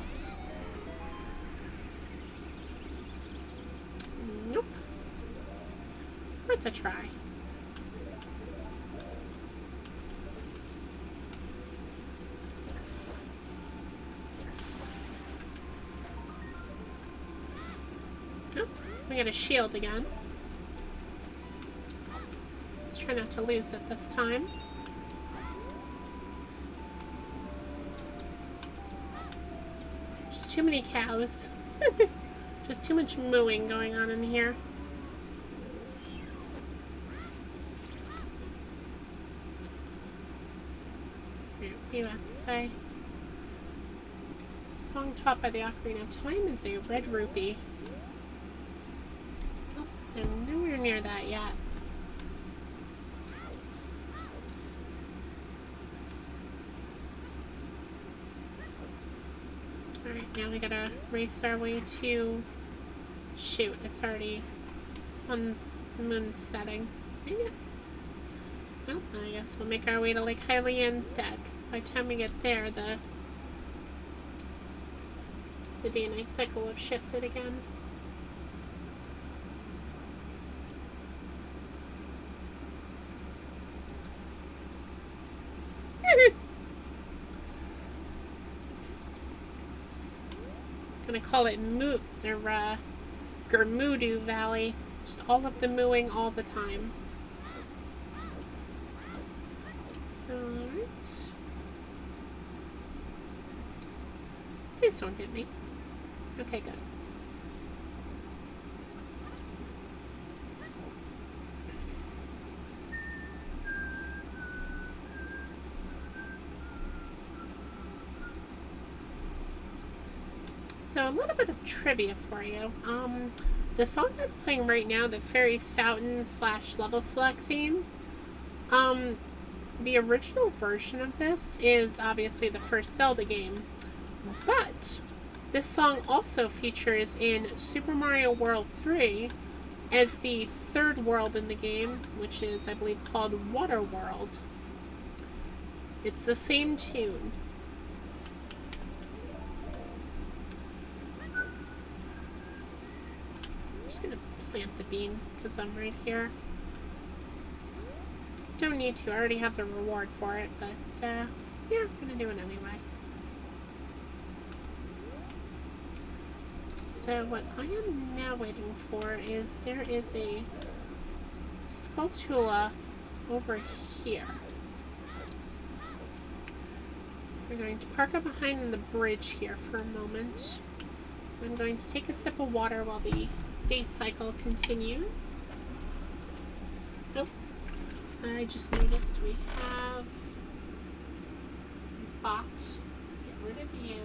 [SPEAKER 1] Nope. Worth a try. Oh, we got a shield again. Let's try not to lose it this time. Too many cows. Just too much mooing going on in here. What do you have to say? Song taught by the Ocarina of Time is a red rupee. Oh, I'm nowhere near that yet. Alright, now we gotta race our way to... Shoot, it's already... the moon's setting. Dang it. Well, I guess we'll make our way to Lake Hylia instead, because by the time we get there, the day and night cycle will have shifted again. Gonna call it Gerudo Valley. Just all of the mooing all the time. Alright. Please don't hit me. Okay, good. So a little bit of trivia for you. The song that's playing right now, the Fairy's Fountain / level select theme, the original version of this is obviously the first Zelda game, but this song also features in Super Mario World 3, as the third world in the game, which is, I believe, called Water World. It's the same tune. I'm just going to plant the bean because I'm right here. Don't need to. I already have the reward for it, but yeah, I'm going to do it anyway. So what I am now waiting for is there is a Skulltula over here. We're going to park up behind the bridge here for a moment. I'm going to take a sip of water while the day cycle continues. Oh, I just noticed we have bot. Let's get rid of you.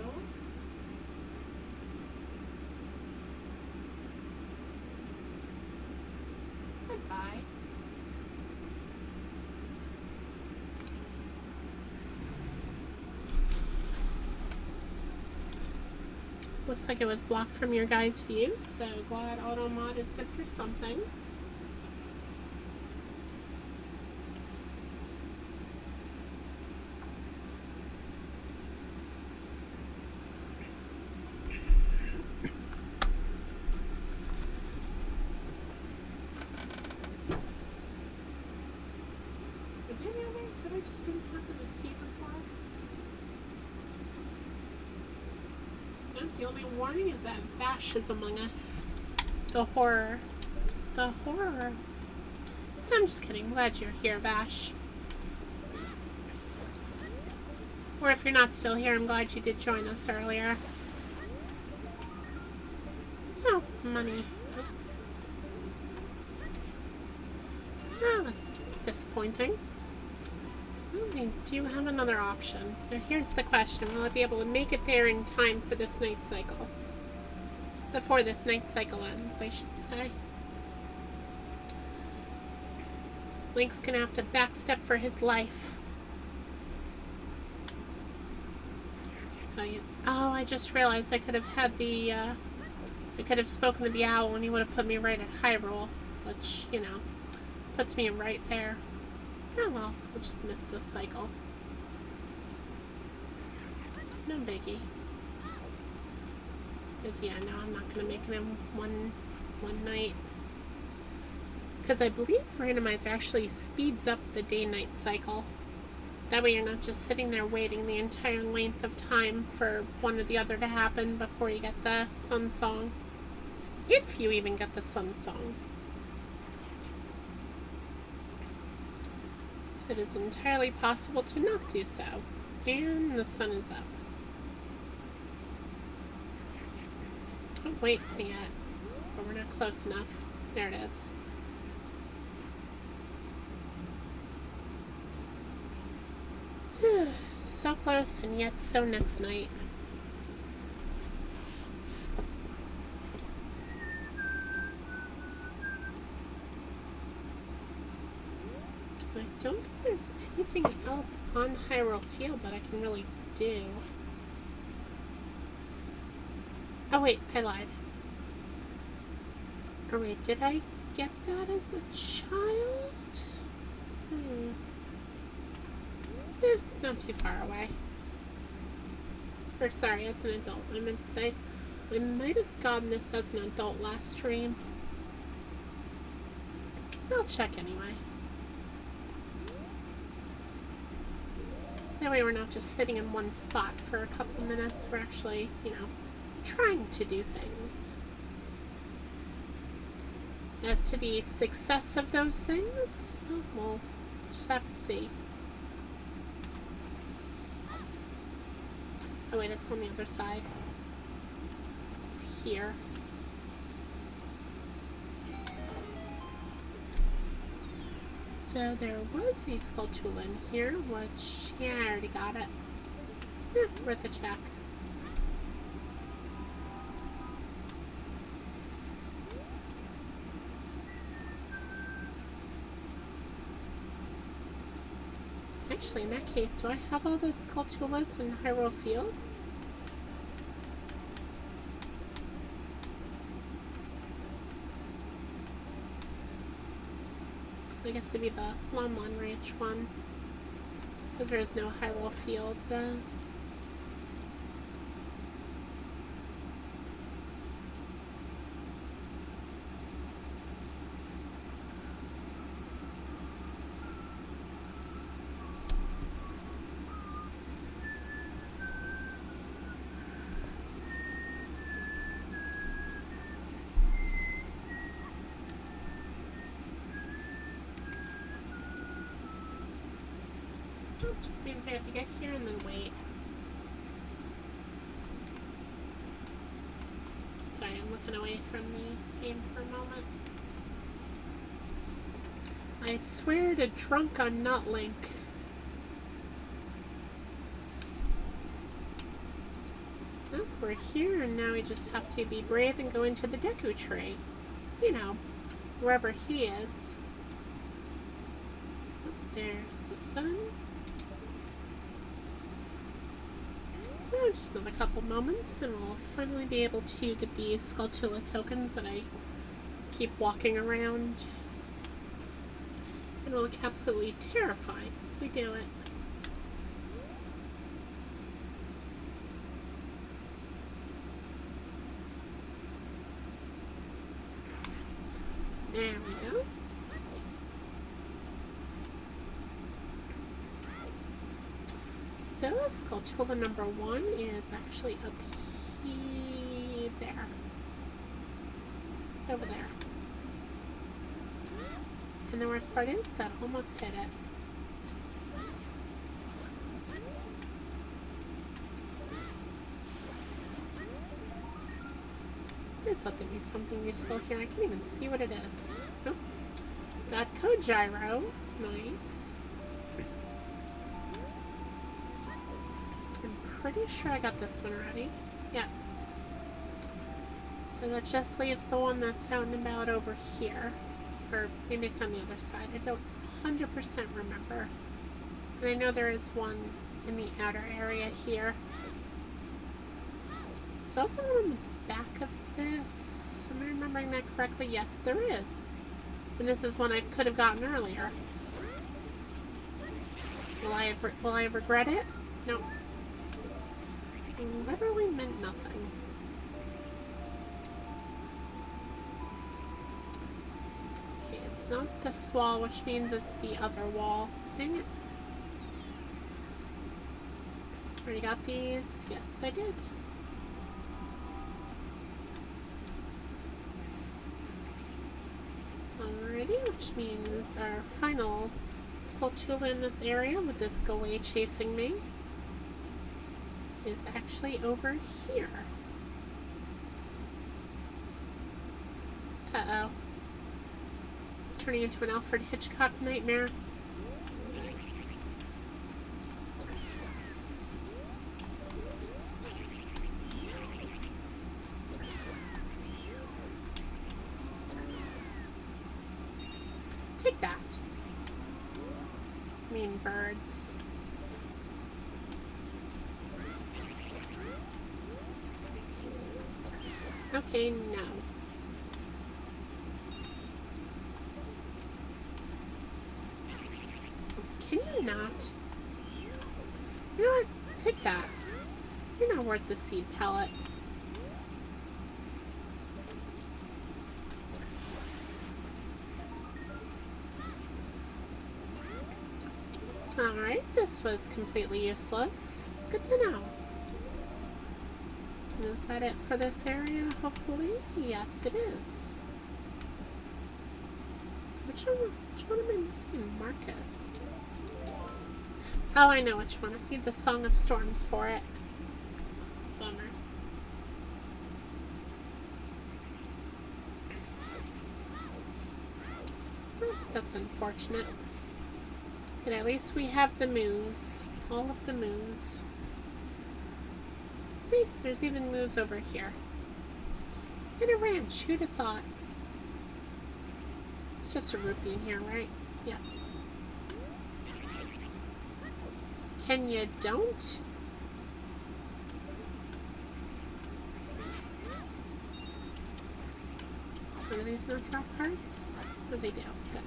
[SPEAKER 1] Goodbye. Looks like it was blocked from your guys' view, so glad auto mod is good for something. Are there any others that I just didn't happen to see before? The only warning is that Vash is among us. The horror. The horror. I'm just kidding. Glad you're here, Vash. Or if you're not still here, I'm glad you did join us earlier. Oh, money. Oh, that's disappointing. We do have another option. Now here's the question. Will I be able to make it there in time for this night cycle? Before this night cycle ends, I should say. Link's gonna have to backstep for his life. Oh, I just realized I could have had the, I could have spoken to the owl and he would have put me right at Hyrule. Which, you know, puts me right there. Oh well, we'll just miss this cycle. No biggie. Because yeah, no, I'm not gonna make it in one night. Because I believe Randomizer actually speeds up the day-night cycle. That way you're not just sitting there waiting the entire length of time for one or the other to happen before you get the Sun Song. If you even get the Sun Song. It is entirely possible to not do so. And the sun is up. Oh, wait, not yet. But we're not close enough. There it is. So close and yet so next night. I don't think there's anything else on Hyrule Field that I can really do. Oh wait, I lied. Or wait, did I get that as a child? It's not too far away. Or sorry, as an adult. I meant to say, I might have gotten this as an adult last stream. I'll check anyway. That way we're not just sitting in one spot for a couple minutes. We're actually, you know, trying to do things. As to the success of those things, well, we'll just have to see. Oh wait, it's on the other side. It's here. So there was a Skulltula in here, which, yeah, I already got it. Worth a check. Actually, in that case, do I have all the Skulltulas in Hyrule Field? I guess it'd be the Lon Ranch one. Because there is no Hyrule Field. Just means we have to get here and then wait. Sorry, I'm looking away from the game for a moment. I swear to drunk on Nutlink. Oh, we're here and now we just have to be brave and go into the Deku Tree. You know, wherever he is. Oh, there's the sun. So just another couple moments and we'll finally be able to get these Skulltula tokens that I keep walking around. And we'll look absolutely terrified as we do it. There we go. So Skulltula number 1 is actually up here, there. It's over there. And the worst part is that almost hit it. There's let there be something useful here. I can't even see what it is. Oh. Got code gyro. Nice. Pretty sure I got this one already. Yeah. So that just leaves the one that's out and about over here. Or maybe it's on the other side. I don't 100% remember. And I know there is one in the outer area here. There's also one on the back of this. Am I remembering that correctly? Yes, there is. And this is one I could have gotten earlier. Will I regret it? No. It literally meant nothing. Okay, it's not this wall, which means it's the other wall. Dang it. Already got these? Yes, I did. Alrighty, which means our final Skulltula in this area with this go away chasing me is actually over here. Uh-oh. It's turning into an Alfred Hitchcock nightmare. Take that. Mean birds. Okay, no. Can you not? You know what? Take that. You're not worth the seed pellet. Alright, this was completely useless. Good to know. Is that it for this area, hopefully? Yes, it is. Which one am I missing? Market. Oh, I know which one. I need the Song of Storms for it. Bummer. Oh, that's unfortunate. But at least we have the moose. All of the moose. See, there's even moose over here. And a ranch, who'd have thought? It's just a rupee in here, right? Yeah. Can you don't? Do these not drop hearts? Oh, they do. Good.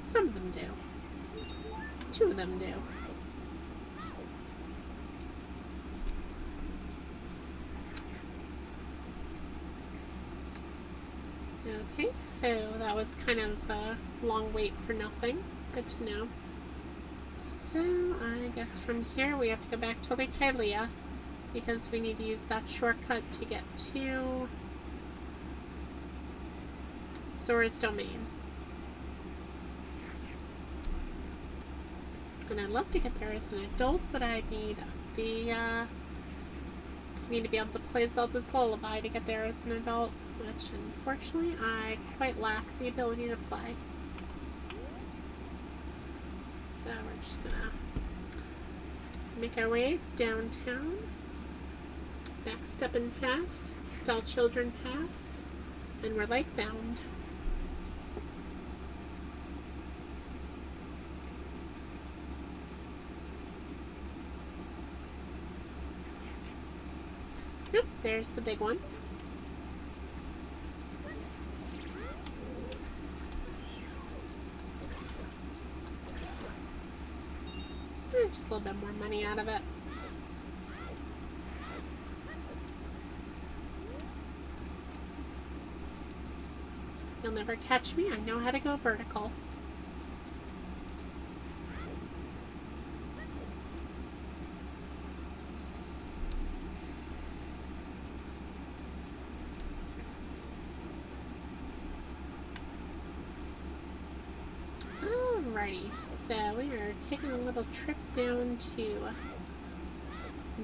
[SPEAKER 1] Some of them do. 2 of them do. Okay, so that was kind of a long wait for nothing. Good to know. So I guess from here we have to go back to Lake Hylia because we need to use that shortcut to get to Zora's Domain. And I'd love to get there as an adult, but I need the need to be able to play Zelda's Lullaby to get there as an adult, which unfortunately I quite lack the ability to play. So we're just gonna make our way downtown, backstepping fast, stall children pass, and we're lake bound. Nope, there's the big one. Just a little bit more money out of it. You'll never catch me. I know how to go vertical. Alrighty, so we are taking a little trip down to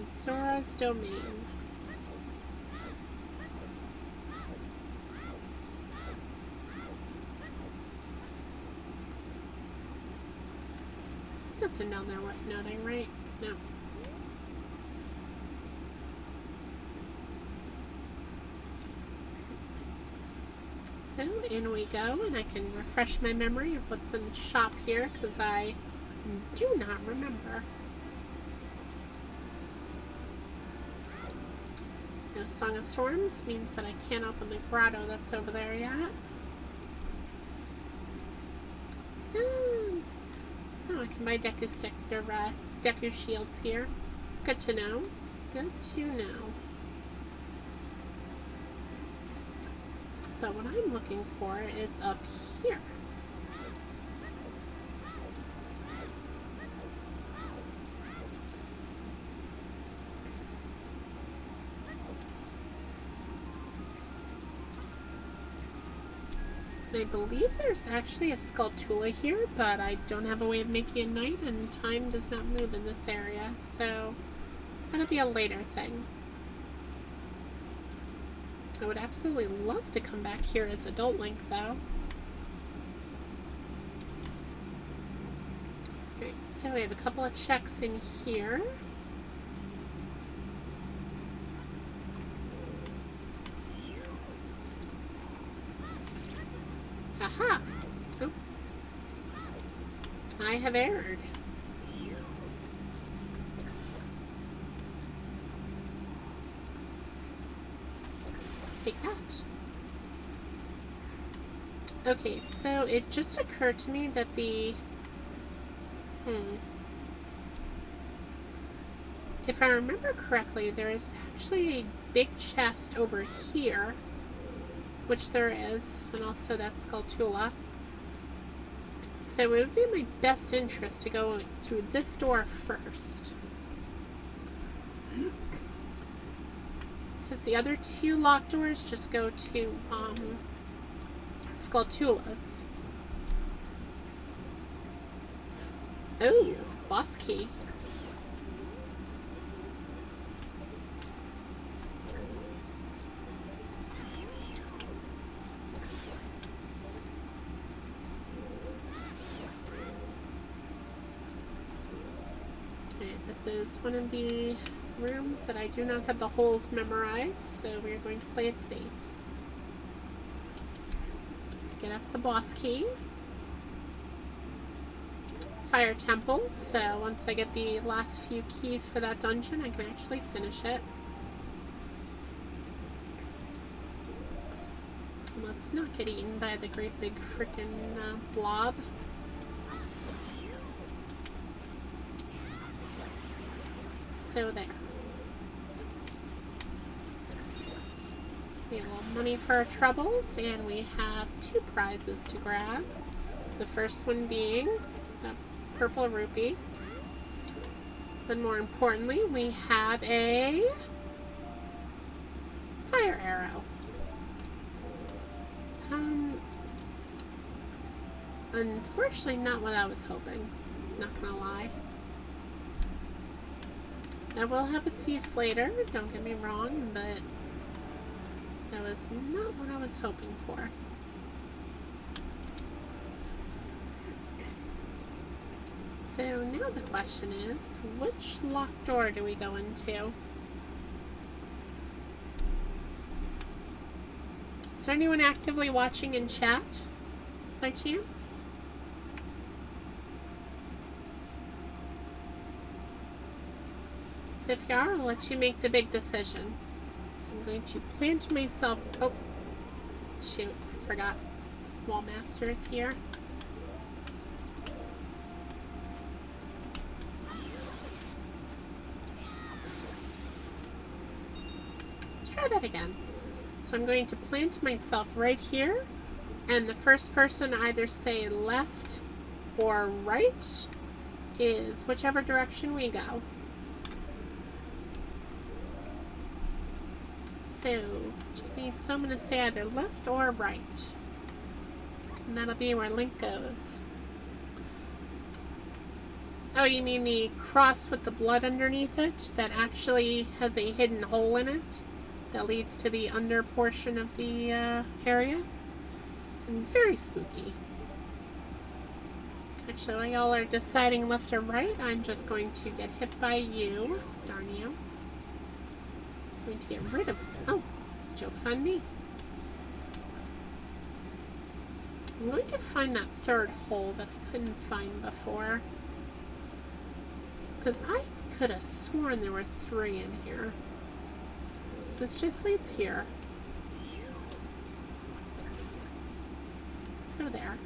[SPEAKER 1] Zora's Domain. There's nothing down there worth noting, right? No. So in we go, and I can refresh my memory of what's in the shop here because I do not remember. No Song of Storms means that I can't open the grotto that's over there yet. Oh, I can buy Deku shields here. Good to know. Good to know. But what I'm looking for is up here. And I believe there's actually a Skulltula here, but I don't have a way of making it night, and time does not move in this area, so that'll be a later thing. I would absolutely love to come back here as Adult Link, though. Alright, so we have a couple of checks in here. Aha! Oh. I have erred. Take that. Okay, so it just occurred to me that the... If I remember correctly, there is actually a big chest over here, which there is, and also that's Skulltula. So it would be in my best interest to go through this door first. Because the other 2 locked doors just go to Skulltula's. Oh, boss key. Okay, this is one of the rooms that I do not have the holes memorized, so we're going to play it safe. Get us the boss key. Fire temple, so once I get the last few keys for that dungeon, I can actually finish it. Let's not get eaten by the great big frickin' blob. So there. We have a little money for our troubles, and we have 2 prizes to grab. The first one being a purple rupee. But more importantly, we have a fire arrow. Unfortunately, not what I was hoping. Not gonna lie. That will have its use later, don't get me wrong, but that was not what I was hoping for. So now the question is, which locked door do we go into? Is there anyone actively watching in chat, by chance? So if you are, I'll let you make the big decision. So I'm going to plant myself... Oh, shoot, I forgot. Wallmaster is here. Let's try that again. So I'm going to plant myself right here, and the first person either say left or right is whichever direction we go. So, just need someone to say either left or right. And that'll be where Link goes. Oh, you mean the cross with the blood underneath it that actually has a hidden hole in it that leads to the under portion of the area? And very spooky. Actually, while y'all are deciding left or right, I'm just going to get hit by you. Darn you. I'm going to get rid of... Oh, joke's on me. I'm going to find that third hole that I couldn't find before. Because I could have sworn there were 3 in here. So this just leads here. So there.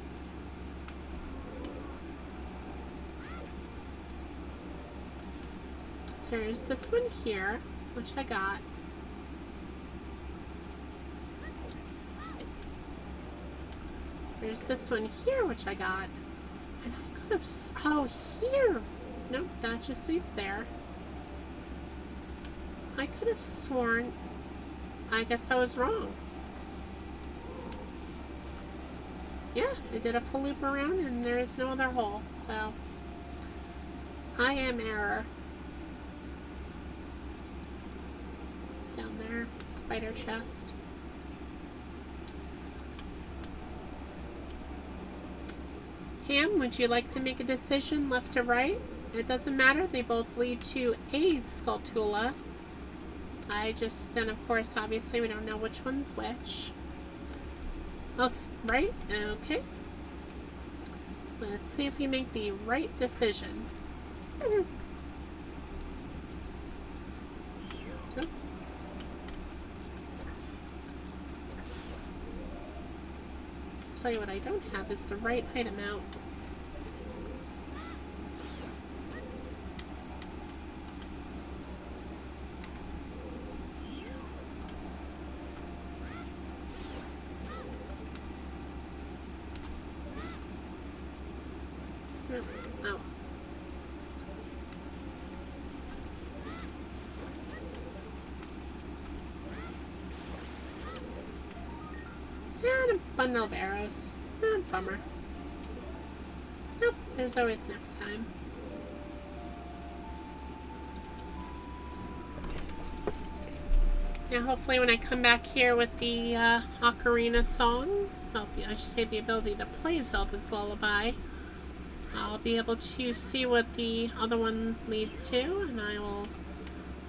[SPEAKER 1] So there's this one here, which I got. There's this one here, which I got. And I could have... Oh, here! Nope, that just leads there. I could have sworn... I guess I was wrong. Yeah, I did a full loop around and there is no other hole, so... I am error. It's down there. Spider chest. Ham, would you like to make a decision, left or right? It doesn't matter. They both lead to a Skulltula. And of course, obviously, we don't know which one's which. Right? Okay. Let's see if we make the right decision. Oh. Tell you what I don't have is the right item out. Oh. And a bundle of arrows. Bummer. Nope, there's always next time. Now hopefully when I come back here with the Ocarina song, well, I should say the ability to play Zelda's Lullaby, I'll be able to see what the other one leads to, and I will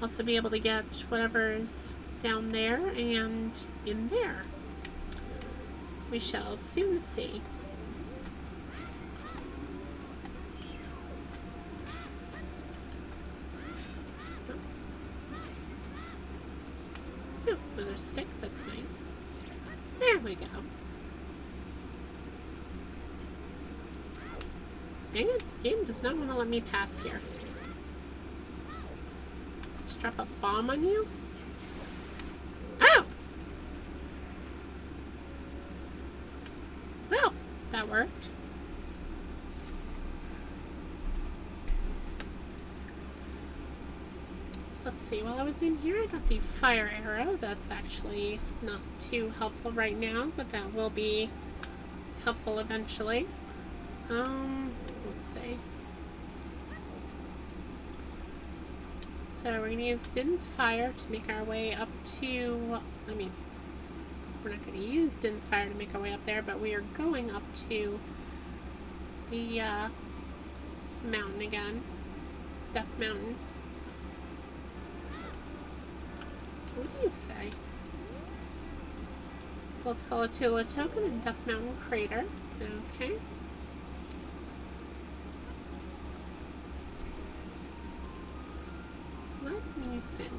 [SPEAKER 1] also be able to get whatever's down there and in there. We shall soon see. Oh, another stick, that's nice. There we go. Dang it, game does not want to let me pass here. drop a bomb on you? Oh! Well, that worked. So let's see, while I was in here, I got the fire arrow. That's actually not too helpful right now, but that will be helpful eventually. Let's see. So we're going to use Din's fire to make our way up to, I mean, we're not going to use Din's fire to make our way up there, but we are going up to the mountain again. Death Mountain. What do you say? Let's call it Tula Token and Death Mountain Crater. Okay. Let me think.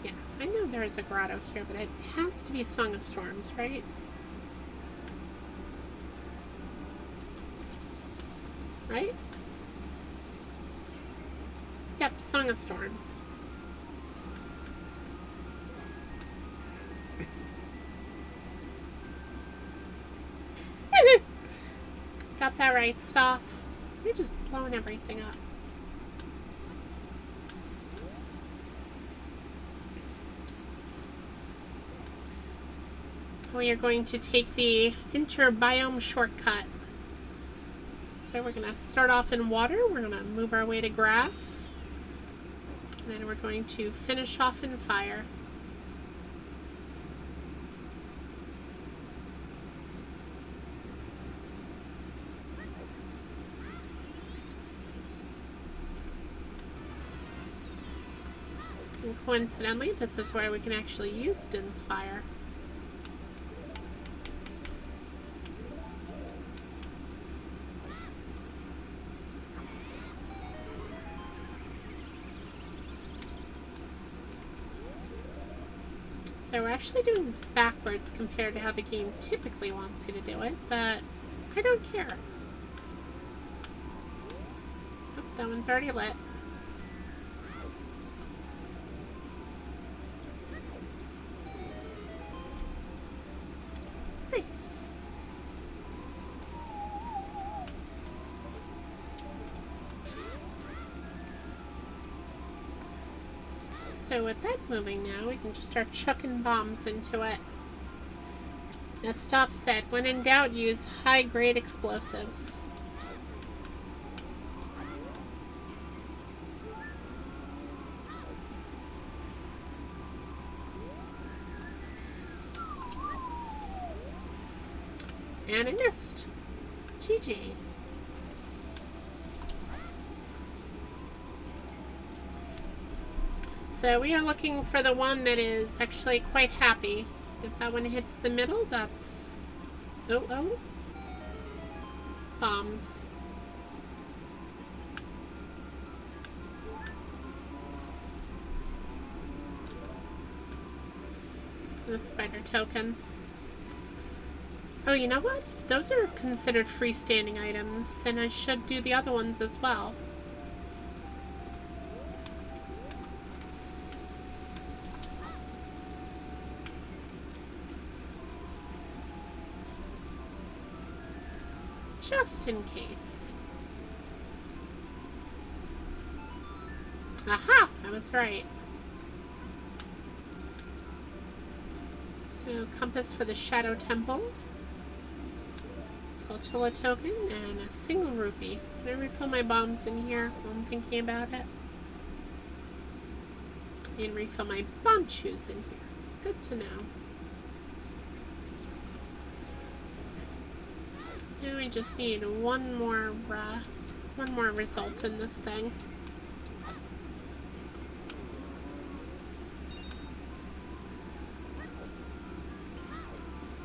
[SPEAKER 1] Yeah, I know there is a grotto here, but it has to be Song of Storms, right? Right? Yep, Song of Storms. Got that right, Stoff. You're just blowing everything up. We are going to take the inter-biome shortcut. So we're going to start off in water. We're going to move our way to grass. And then we're going to finish off in fire. And coincidentally, this is where we can actually use Din's fire. So we're actually doing this backwards compared to how the game typically wants you to do it, but I don't care. Oh, that one's already lit. Nice. So with that moving now, we can just start chucking bombs into it. As Stoff said, when in doubt, use high-grade explosives. And I missed. GG. So we are looking for the one that is actually quite happy. If that one hits the middle, that's... Oh. Bombs. The spider token. Oh, you know what? If those are considered freestanding items, then I should do the other ones as well. Just in case. Aha! I was right. So, compass for the Shadow Temple. It's called Tula Token and a single rupee. Can I refill my bombs in here while I'm thinking about it? And refill my bomb shoes in here. Good to know. Now I just need one more result in this thing.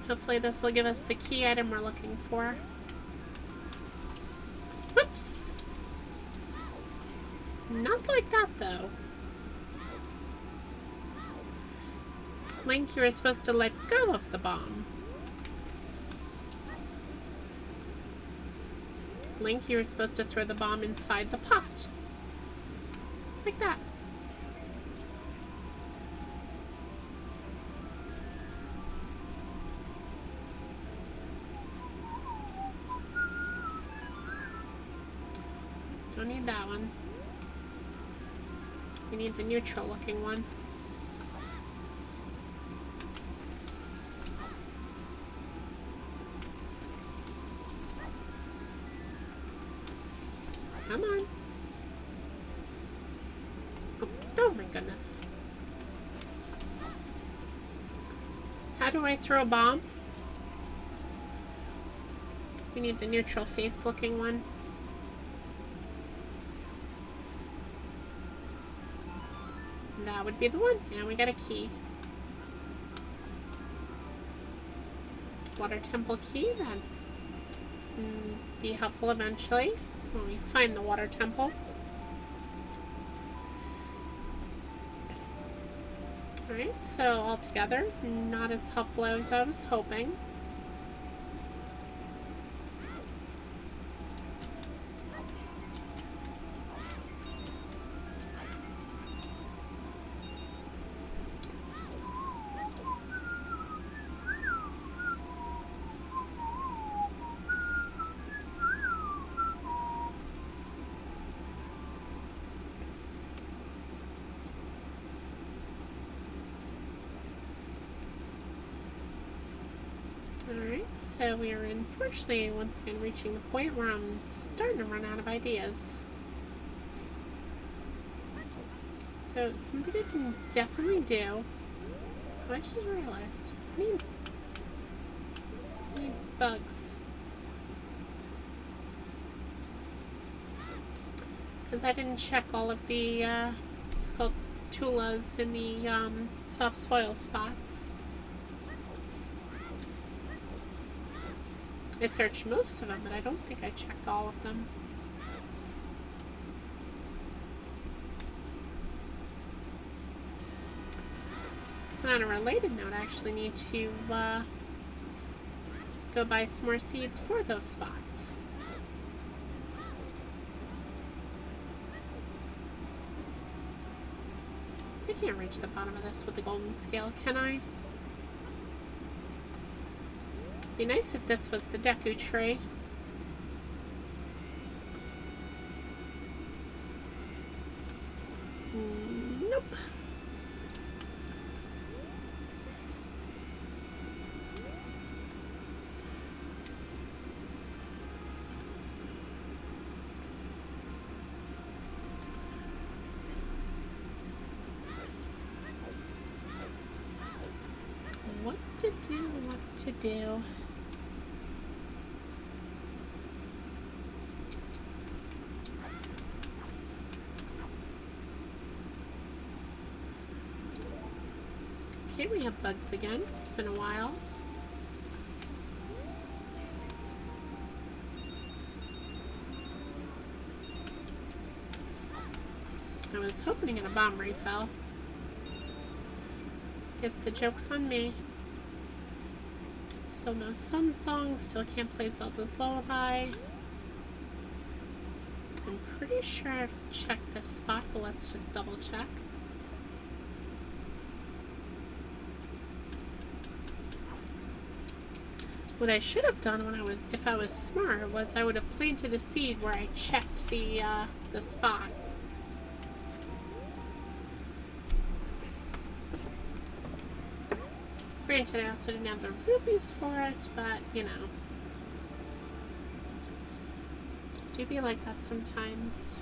[SPEAKER 1] Hopefully this will give us the key item we're looking for. Whoops! Not like that, though. Link, you were supposed to let go of the bomb. Link, you were supposed to throw the bomb inside the pot. Like that. Don't need that one. We need the neutral looking one. Come on. Oh my goodness. How do I throw a bomb? We need the neutral face looking one. That would be the one. And we got a key. Water temple key then. Be helpful eventually when we find the water temple. Alright, so altogether, not as helpful as I was hoping. Alright, so we are unfortunately once again reaching the point where I'm starting to run out of ideas. So something I can definitely do. Oh, I just realized. I need bugs. Because I didn't check all of the sculptulas in the soft soil spots. I searched most of them, but I don't think I checked all of them. And on a related note, I actually need to go buy some more seeds for those spots. I can't reach the bottom of this with the golden scale, can I? Be nice if this was the Deku tree. Nope. What to do, what to do. Okay, we have bugs again. It's been a while. I was hoping to get a bomb refill. Guess the joke's on me. Still no Sun Song, still can't play Zelda's Lullaby. I'm pretty sure I've checked this spot, but let's just double check. What I should have done if I was smart, was I would have planted a seed where I checked the spot. Granted, I also didn't have the rupees for it, but you know, do be like that sometimes.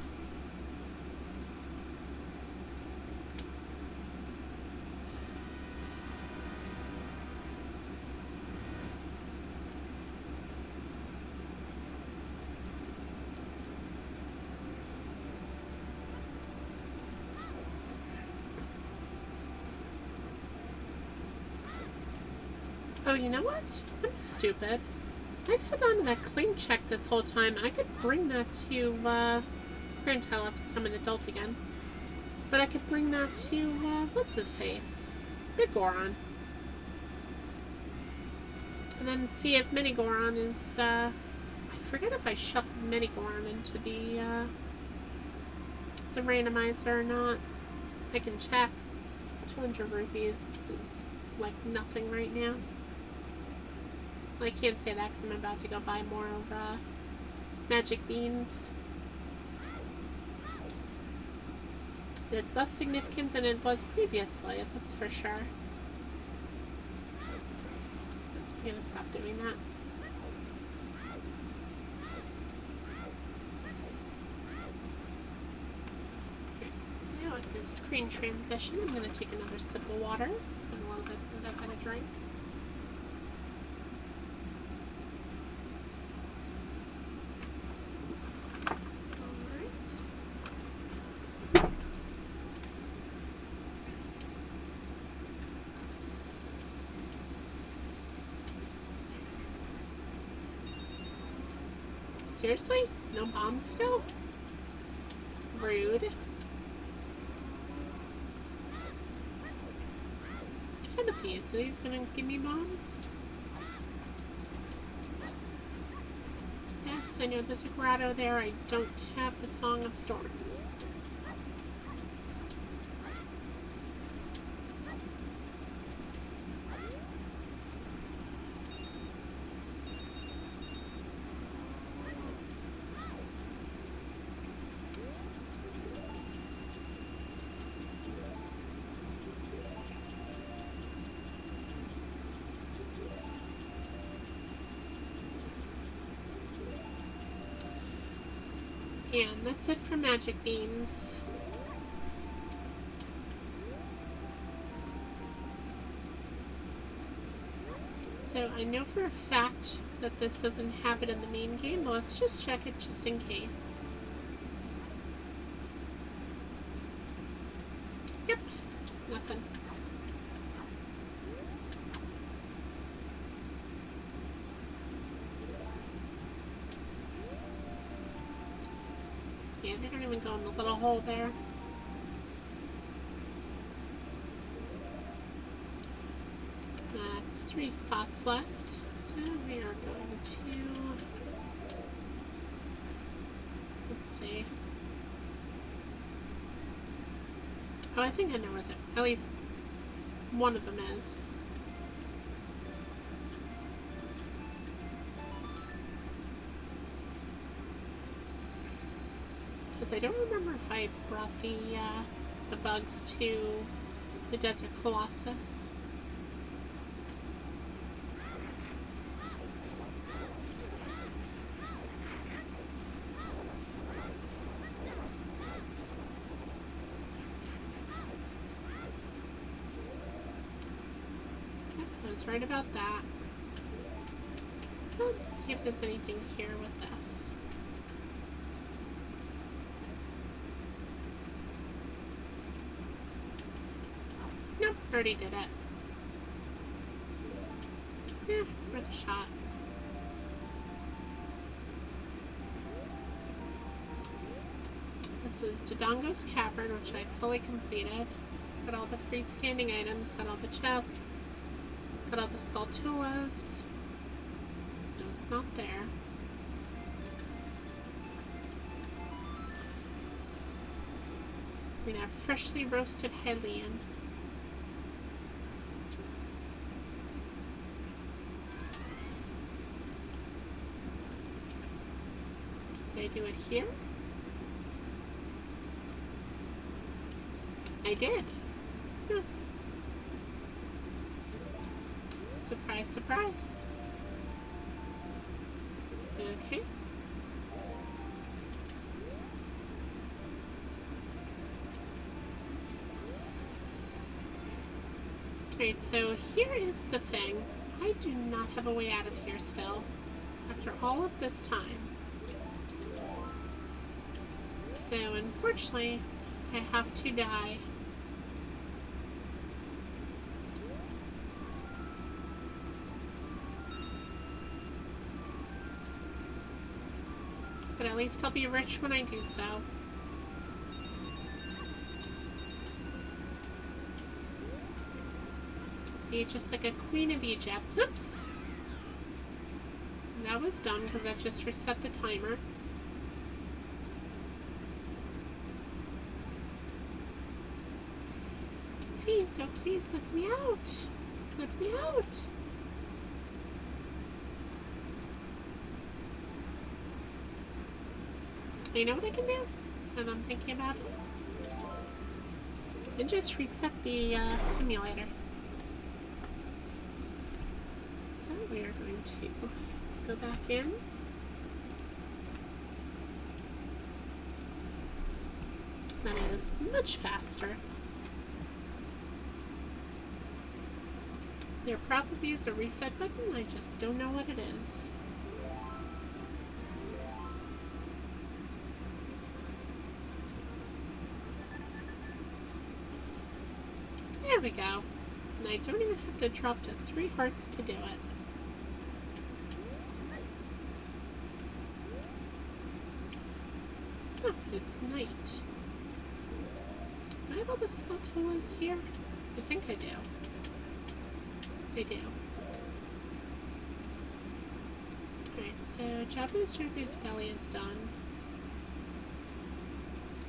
[SPEAKER 1] Oh, you know what? I'm stupid. I've held on to that claim check this whole time. I could bring that to, granted I'll have to become an adult again. But I could bring that to, what's his face? Big Goron. And then see if Mini Goron is, I forget if I shuffled Minigorn into the randomizer or not. I can check. 200 rupees is like nothing right now. Well, I can't say that because I'm about to go buy more magic beans. It's less significant than it was previously, that's for sure. I'm gonna stop doing that. So at this screen transition, I'm gonna take another sip of water. It's been a little bit since I've had a drink. Seriously? No bombs still? Rude. Timothy, so he's gonna give me bombs? Yes, I know there's a grotto there. I don't have the Song of Storms. And that's it for magic beans. So I know for a fact that this doesn't have it in the main game, but let's just check it just in case. Yep, nothing. Yeah, they don't even go in the little hole there. That's 3 spots left. So we are going to... Let's see. Oh, I think I know where at least one of them is. Because I don't remember if I brought the bugs to the Desert Colossus. Yep, I was right about that. Well, let's see if there's anything here with this. Nope, already did it. Yeah, worth a shot. This is Dodongo's Cavern, which I fully completed. Got all the freestanding items, got all the chests, got all the Skulltulas. So it's not there. We're gonna have freshly roasted Hylian. Did I do it here? I did. Hmm. Surprise, surprise. Okay. Alright, so here is the thing. I do not have a way out of here still, after all of this time. So, unfortunately, I have to die. But at least I'll be rich when I do so. Be just like a queen of Egypt. Oops! That was dumb because that just reset the timer. Please, oh please, let me out. Let me out. You know what I can do? And I'm thinking about it. And just reset the emulator. So we are going to go back in. That is much faster. There probably is a reset button, I just don't know what it is. There we go. And I don't even have to drop to 3 hearts to do it. Oh, it's night. Do I have all the spatulas here? I think I do. I do. Alright, so Jabu's belly is done.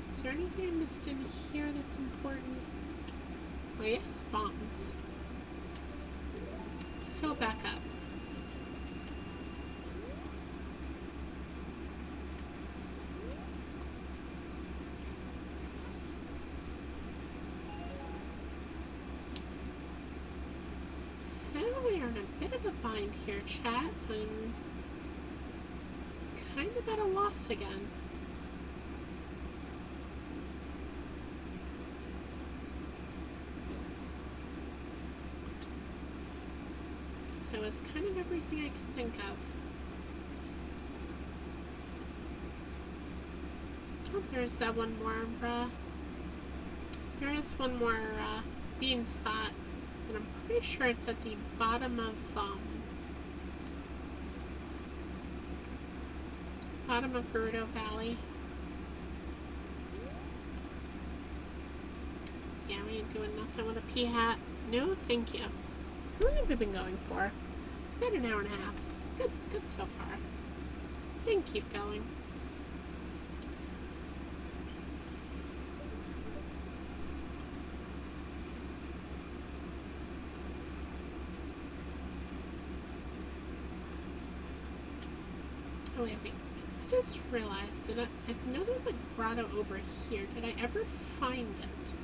[SPEAKER 1] Is there anything I missed in here that's important? Oh yes, bombs. Let's fill back up. So we are in a bit of a bind here, chat. I'm kind of at a loss again. So it's kind of everything I can think of. Oh, there's that one more, there is one more bean spot. And I'm pretty sure it's at the bottom of Gerudo Valley. Yeah, we ain't doing nothing with a pea hat. No, thank you. How long have we been going for? About an hour and a half. Good so far. We can keep going. Oh, wait. I just realized that I know there's a grotto over here. Did I ever find it?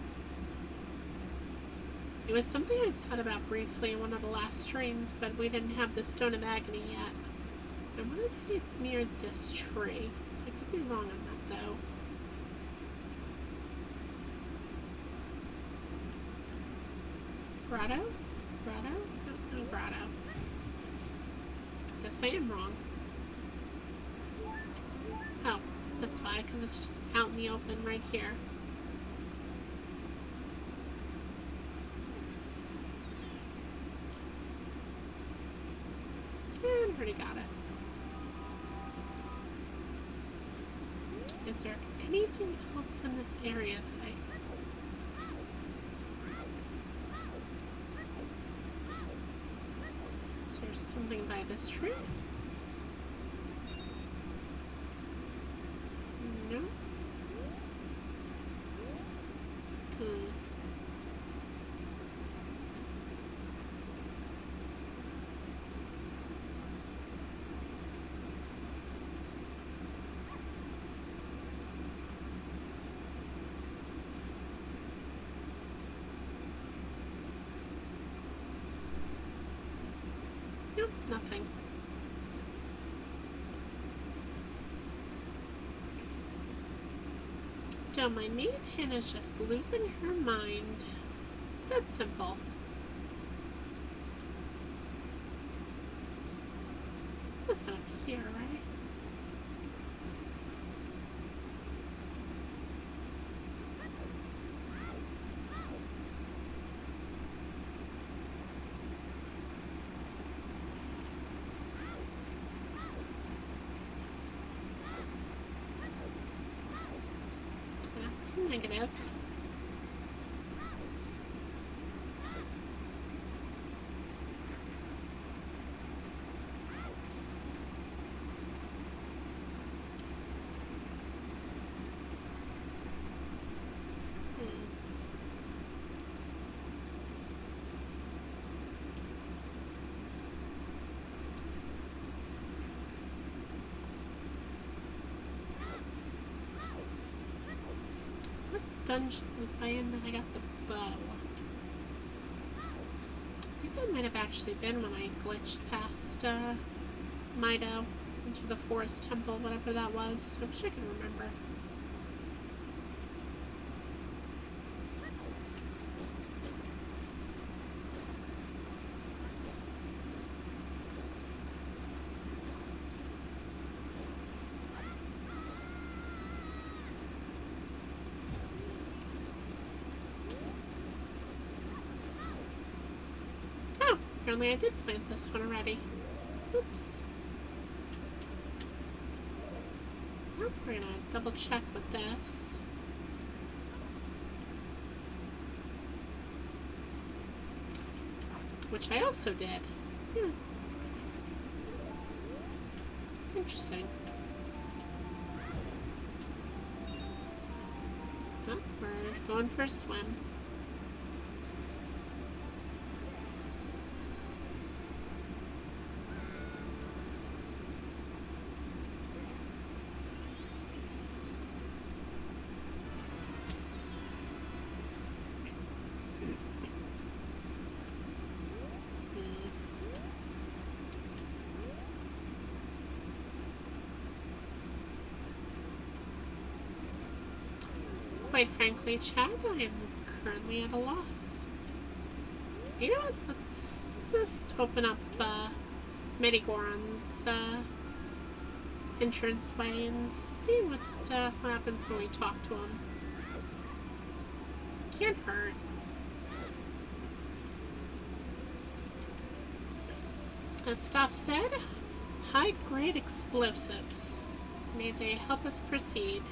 [SPEAKER 1] It was something I thought about briefly in one of the last streams, but we didn't have the Stone of Agony yet. I want to say it's near this tree. I could be wrong on that, though. Grotto? Grotto? No grotto. Guess I am wrong. Oh, that's why, because it's just out in the open right here. And already got it. Is there anything else in this area that I... Is there something by this tree? No? Nope, nothing. So my maid hen is just losing her mind. It's that simple. There's nothing up here, right? Negative. dungeon was I in that I got the bow? I think that might have actually been when I glitched past Mido into the forest temple, whatever that was. I wish I could remember. Oh, apparently I did plant this one already. Oops. Oh, we're gonna double check with this. Which I also did. Interesting. Oh, we're going for a swim. Quite frankly, Chad, I am currently at a loss. You know what? Let's just open up Medigoron's entranceway and see what happens when we talk to him. Can't hurt. As Staff said, high-grade explosives. May they help us proceed.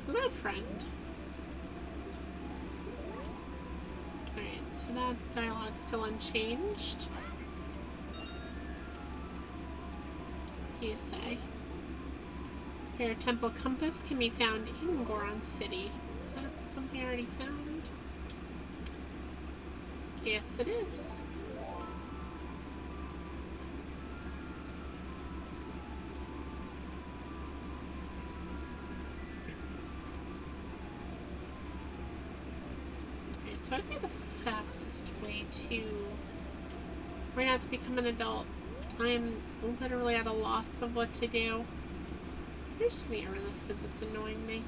[SPEAKER 1] Hello, friend. Alright, so that dialogue's still unchanged. You say. Your temple compass can be found in Goron City. Is that something I already found? Yes, it is. So I'd be the fastest way to learn how to become an adult. I am literally at a loss of what to do. I'm just gonna get rid of this because it's annoying me.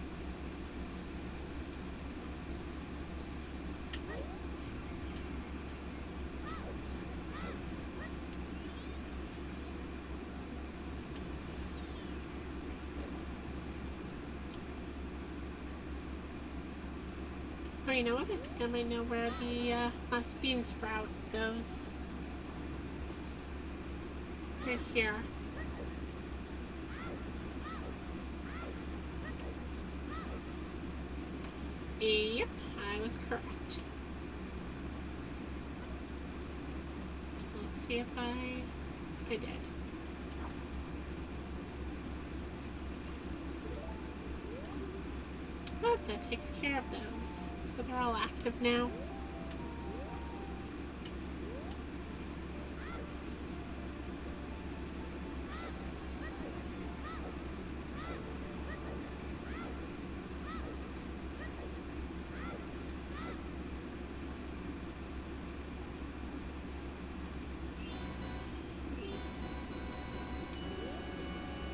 [SPEAKER 1] Oh, you know what? I think I might know where the last bean sprout goes. Right here. Yep, I was correct. Let's see if I did. Oh, that takes care of those. So they're all active now.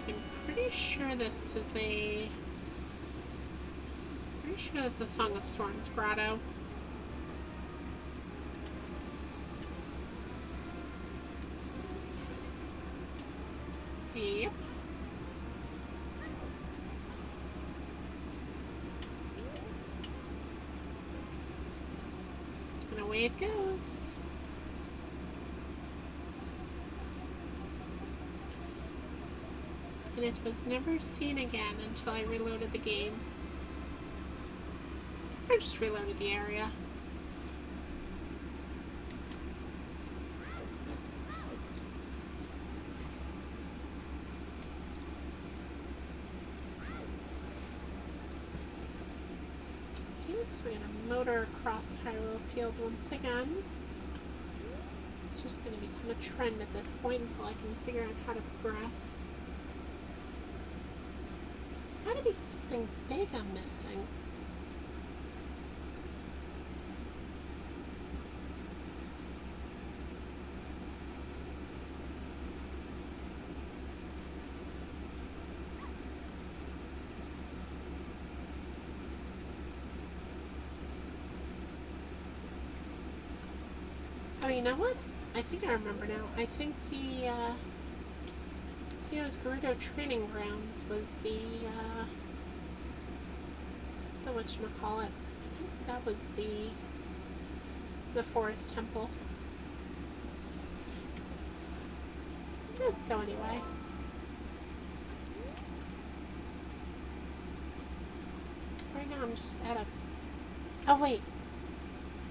[SPEAKER 1] I'm pretty sure this is a... Pretty sure it's a Song of Storms grotto. Yep. And away it goes. And it was never seen again until I reloaded the game. Or just reloaded the area. So we're gonna motor across Hyrule Field once again. It's just gonna become a trend at this point until I can figure out how to progress. There's gotta be something big I'm missing. Oh, you know what? I think I remember now. I think Theo's Gerudo Training Grounds was the whatchamacallit. I think that was the Forest Temple. Let's go anyway. Right now I'm just at a... Oh, wait.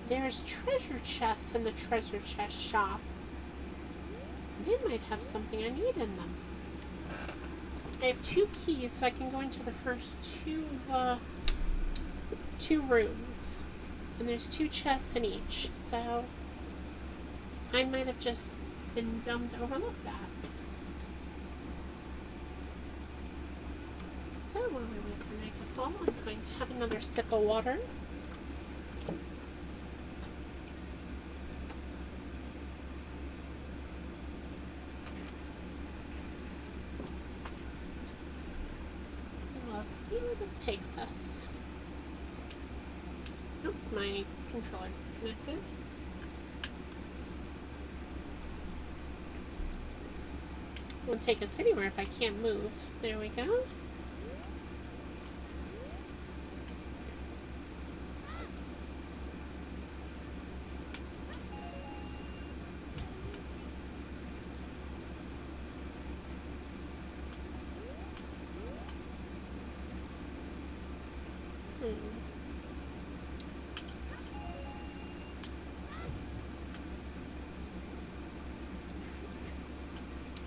[SPEAKER 1] There's treasure chests in the treasure chest shop. They might have something I need in them. I have 2 keys, so I can go into the first two rooms. And there's 2 chests in each, so I might have just been dumb to overlook that. So while we wait for night to fall, I'm going to have another sip of water. We'll see where this takes us. Oh, my controller disconnected. Won't take us anywhere if I can't move. There we go.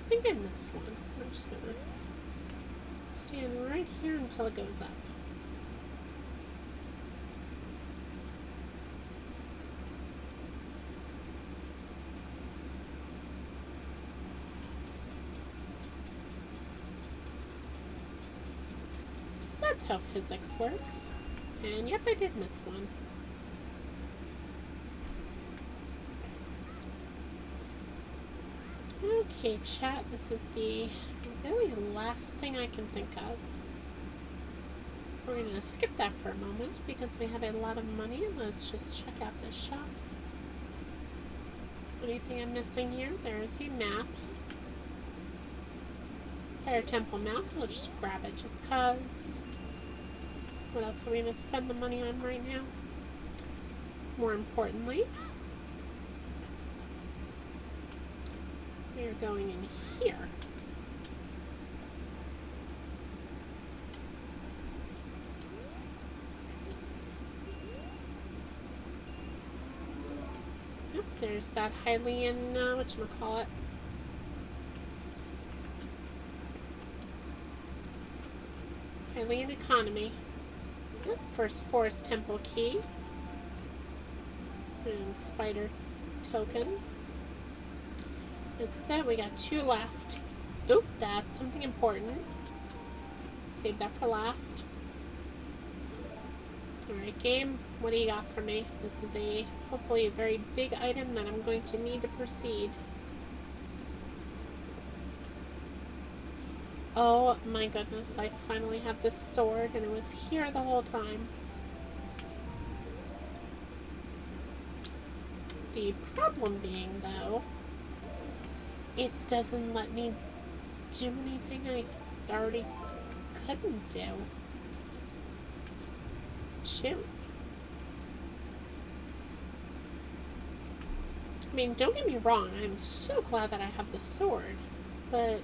[SPEAKER 1] I think I missed one. I'm just gonna stand right here until it goes up. So that's how physics works. And yep, I did miss one. Okay, chat, this is the really last thing I can think of. We're going to skip that for a moment because we have a lot of money. Let's just check out this shop. Anything I'm missing here? There's a map. Fire Temple map. We'll just grab it just cause. What else are we going to spend the money on right now? More importantly, we're going in here. Yep, there's that Hylian, whatchamacallit. Hylian economy. Yep, first Forest Temple key. And spider token. This is it. We got 2 left. Oop, that's something important. Save that for last. Alright, game. What do you got for me? This is hopefully a very big item that I'm going to need to proceed. Oh my goodness, I finally have this sword and it was here the whole time. The problem being, though, it doesn't let me do anything I already couldn't do. Shoot. I mean, don't get me wrong, I'm so glad that I have the sword, but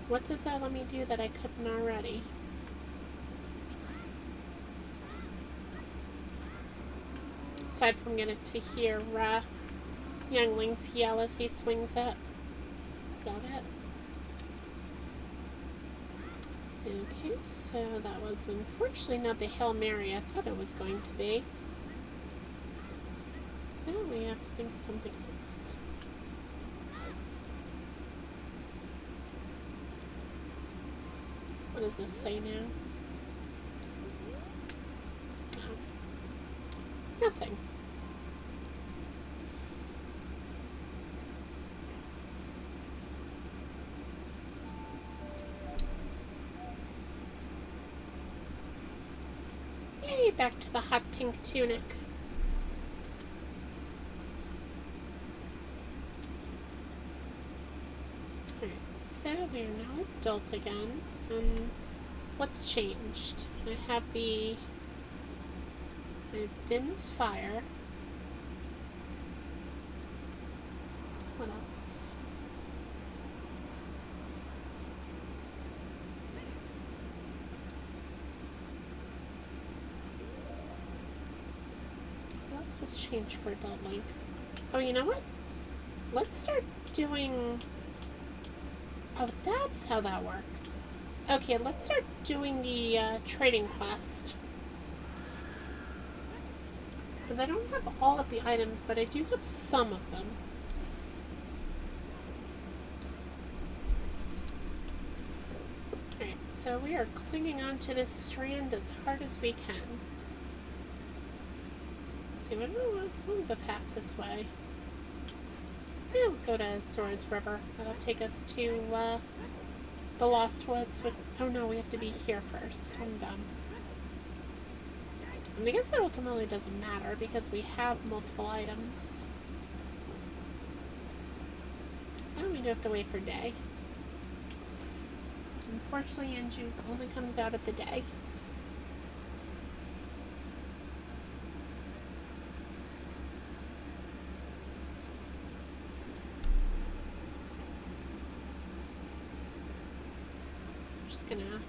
[SPEAKER 1] what does that let me do that I couldn't already? Aside from getting to hear Younglings yell as he swings it. That's about it. Okay, so that was unfortunately not the Hail Mary I thought it was going to be. So we have to think something else. What does this say now? Oh. Nothing. Yay, back to the hot pink tunic. Alright, so we are now adult again. What's changed? I have Din's fire. What else? What else has changed for adult Link? Oh, you know what? Let's start doing... Oh, that's how that works. Okay, let's start doing the trading quest. Because I don't have all of the items, but I do have some of them. Alright, so we are clinging onto this strand as hard as we can. Let's see, what the fastest way? Yeah, we'll go to Sora's River. That'll take us to the Lost Woods. Oh no, we have to be here first. I'm done. And I guess that ultimately doesn't matter because we have multiple items. Oh, we do have to wait for day. Unfortunately, Anju only comes out at the day. Just gonna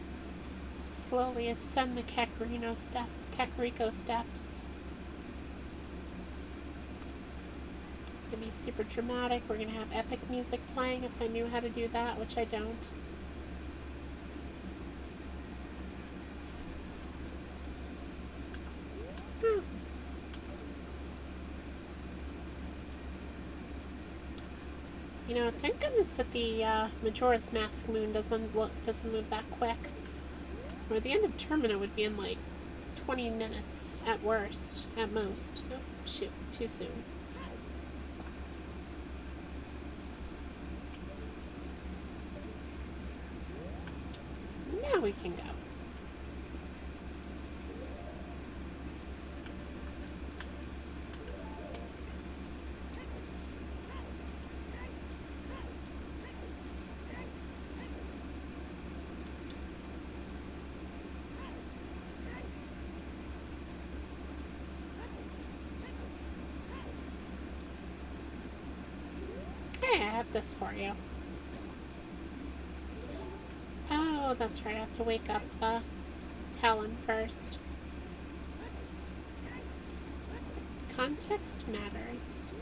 [SPEAKER 1] slowly ascend the Kakariko steps. It's gonna be super dramatic. We're gonna have epic music playing if I knew how to do that, which I don't. Oh. You know, thank goodness that the Majora's Mask moon doesn't move that quick. Or the end of Termina would be in like 20 minutes at worst, at most. Oh, shoot, too soon. Now we can go. Hey, I have this for you. Oh, that's right. I have to wake up Talon first. Context matters.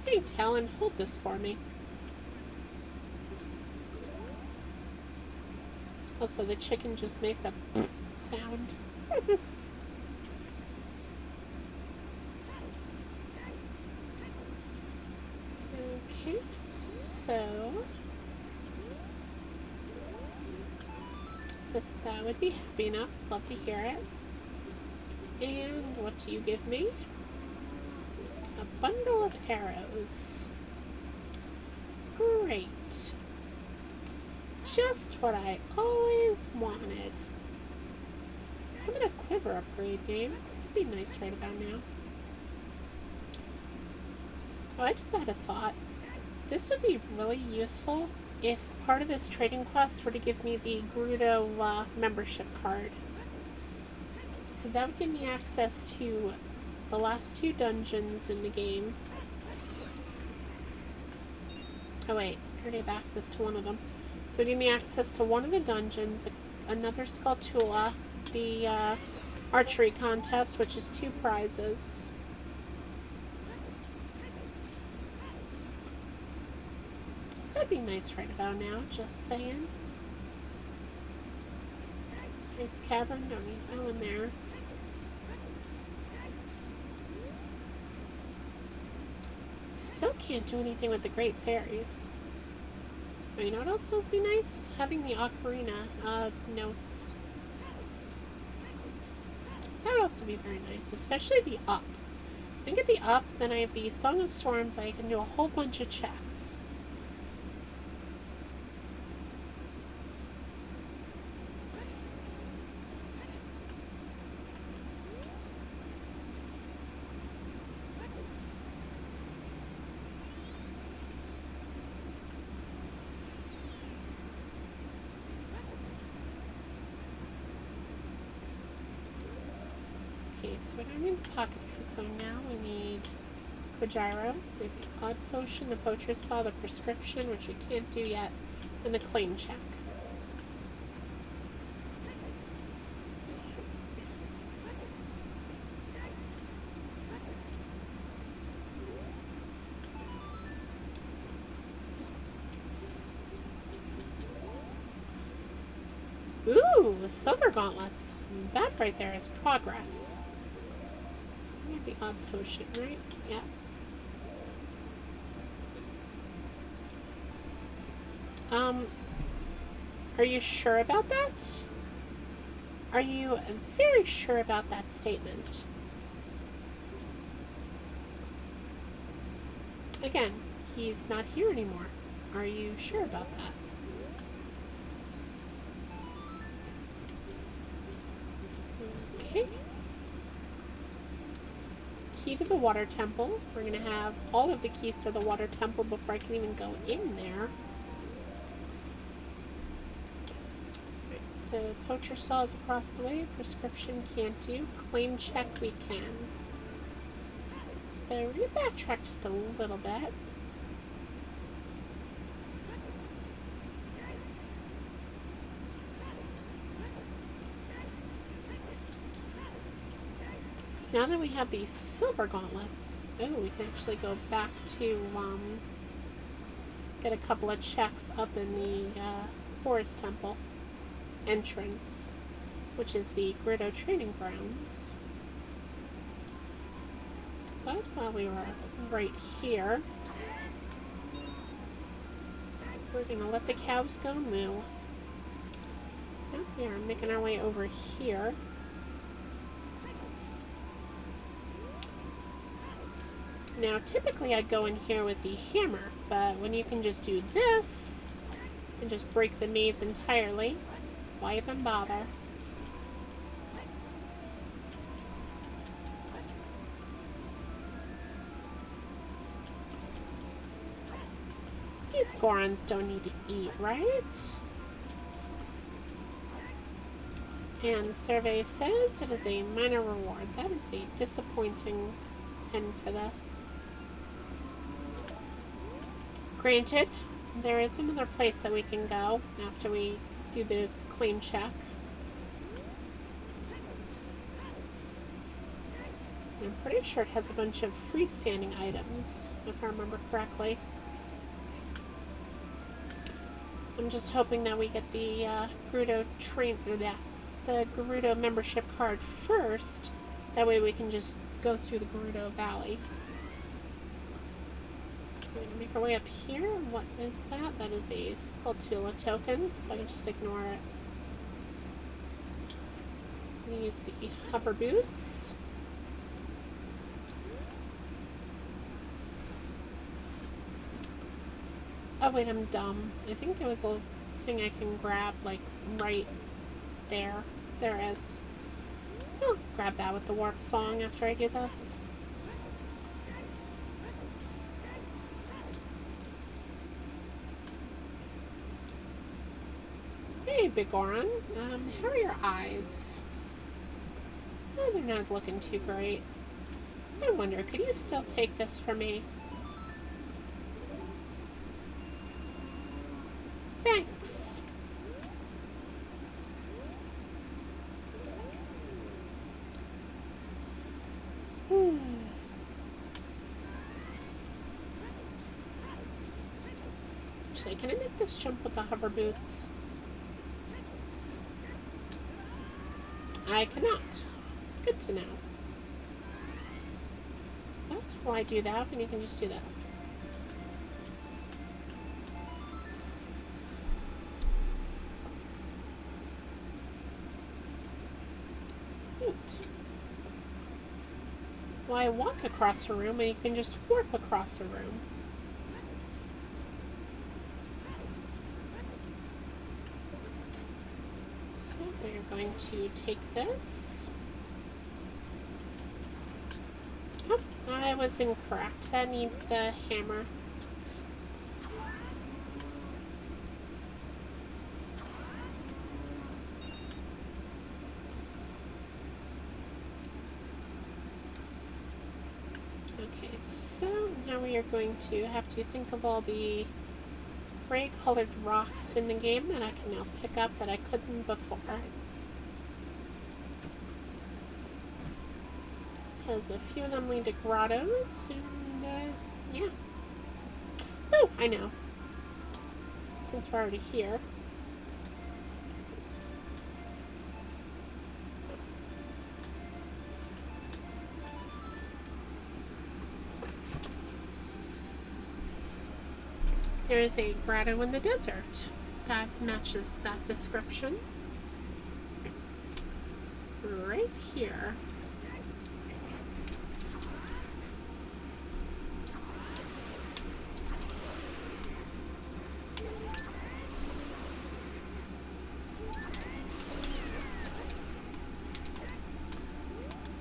[SPEAKER 1] Hey, Talon, hold this for me. Also, the chicken just makes a sound. Okay, so that would be happy enough. Love to hear it. And what do you give me? A bundle of arrows. Great. Just what I always wanted. How about a quiver upgrade game? That'd be nice right about now. Oh, I just had a thought. This would be really useful if part of this trading quest were to give me the Gerudo membership card. Because that would give me access to the last 2 dungeons in the game. Oh wait, I already have access to one of them. So it would give me access to one of the dungeons, another Skulltula, the archery contest, which is 2 prizes. That'd be nice right about now, just saying. Nice cavern, don't need well in there. Still can't do anything with the Great Fairies. Oh, you know what else would be nice? Having the Ocarina notes. That would also be very nice, especially the up. If I get the up, then I have the Song of Storms. I can do a whole bunch of checks. Okay, so we don't need the Pocket Cocoon now. We need Kojiro. We have the Odd Potion, the Poacher's Saw, the Prescription, which we can't do yet, and the Claim Check. Ooh, the Silver Gauntlets. That right there is progress. I have the Odd Potion, right? Yeah. Are you sure about that? Are you very sure about that statement? Again, he's not here anymore. Are you sure about that? Okay. Key to the Water Temple. We're going to have all of the keys to the Water Temple before I can even go in there. Right, so Poacher Saw is across the way. Prescription can't do. Claim Check we can. So we're going to backtrack just a little bit. Now that we have these Silver Gauntlets, oh, we can actually go back to get a couple of checks up in the Forest Temple entrance, which is the Gerudo Training Grounds. But while we were right here, we're going to let the cows go moo. Yep, we are making our way over here. Now, typically I'd go in here with the hammer, but when you can just do this and just break the maze entirely, why even bother? These Gorons don't need to eat, right? And survey says it is a minor reward. That is a disappointing end to this. Granted, there is another place that we can go after we do the claim check. I'm pretty sure it has a bunch of freestanding items, if I remember correctly. I'm just hoping that we get the Gerudo the Gerudo membership card first. That way we can just go through the Gerudo Valley. We're going to make our way up here. What is that? That is a Skulltula token, so I can just ignore it. I'm going to use the hover boots. Oh wait, I'm dumb. I think there was a thing I can grab, like, right there. There is. I'll grab that with the warp song after I do this. Hey, Big Goron. How are your eyes? Oh, they're not looking too great. I wonder, could you still take this for me? Thanks. Actually, can I make this jump with the hover boots? I cannot. Good to know. But will I do that when you can just do this? Neat. Well, I walk across a room and you can just warp across a room. So we're going to take this. Oh, I was incorrect. That needs the hammer. Okay, so now we are going to have to think of all the gray colored rocks in the game that I can now pick up that I couldn't before. Because a few of them lead to grottos, and yeah. Oh, I know. Since we're already here. There's a grotto in the desert that matches that description. Right here.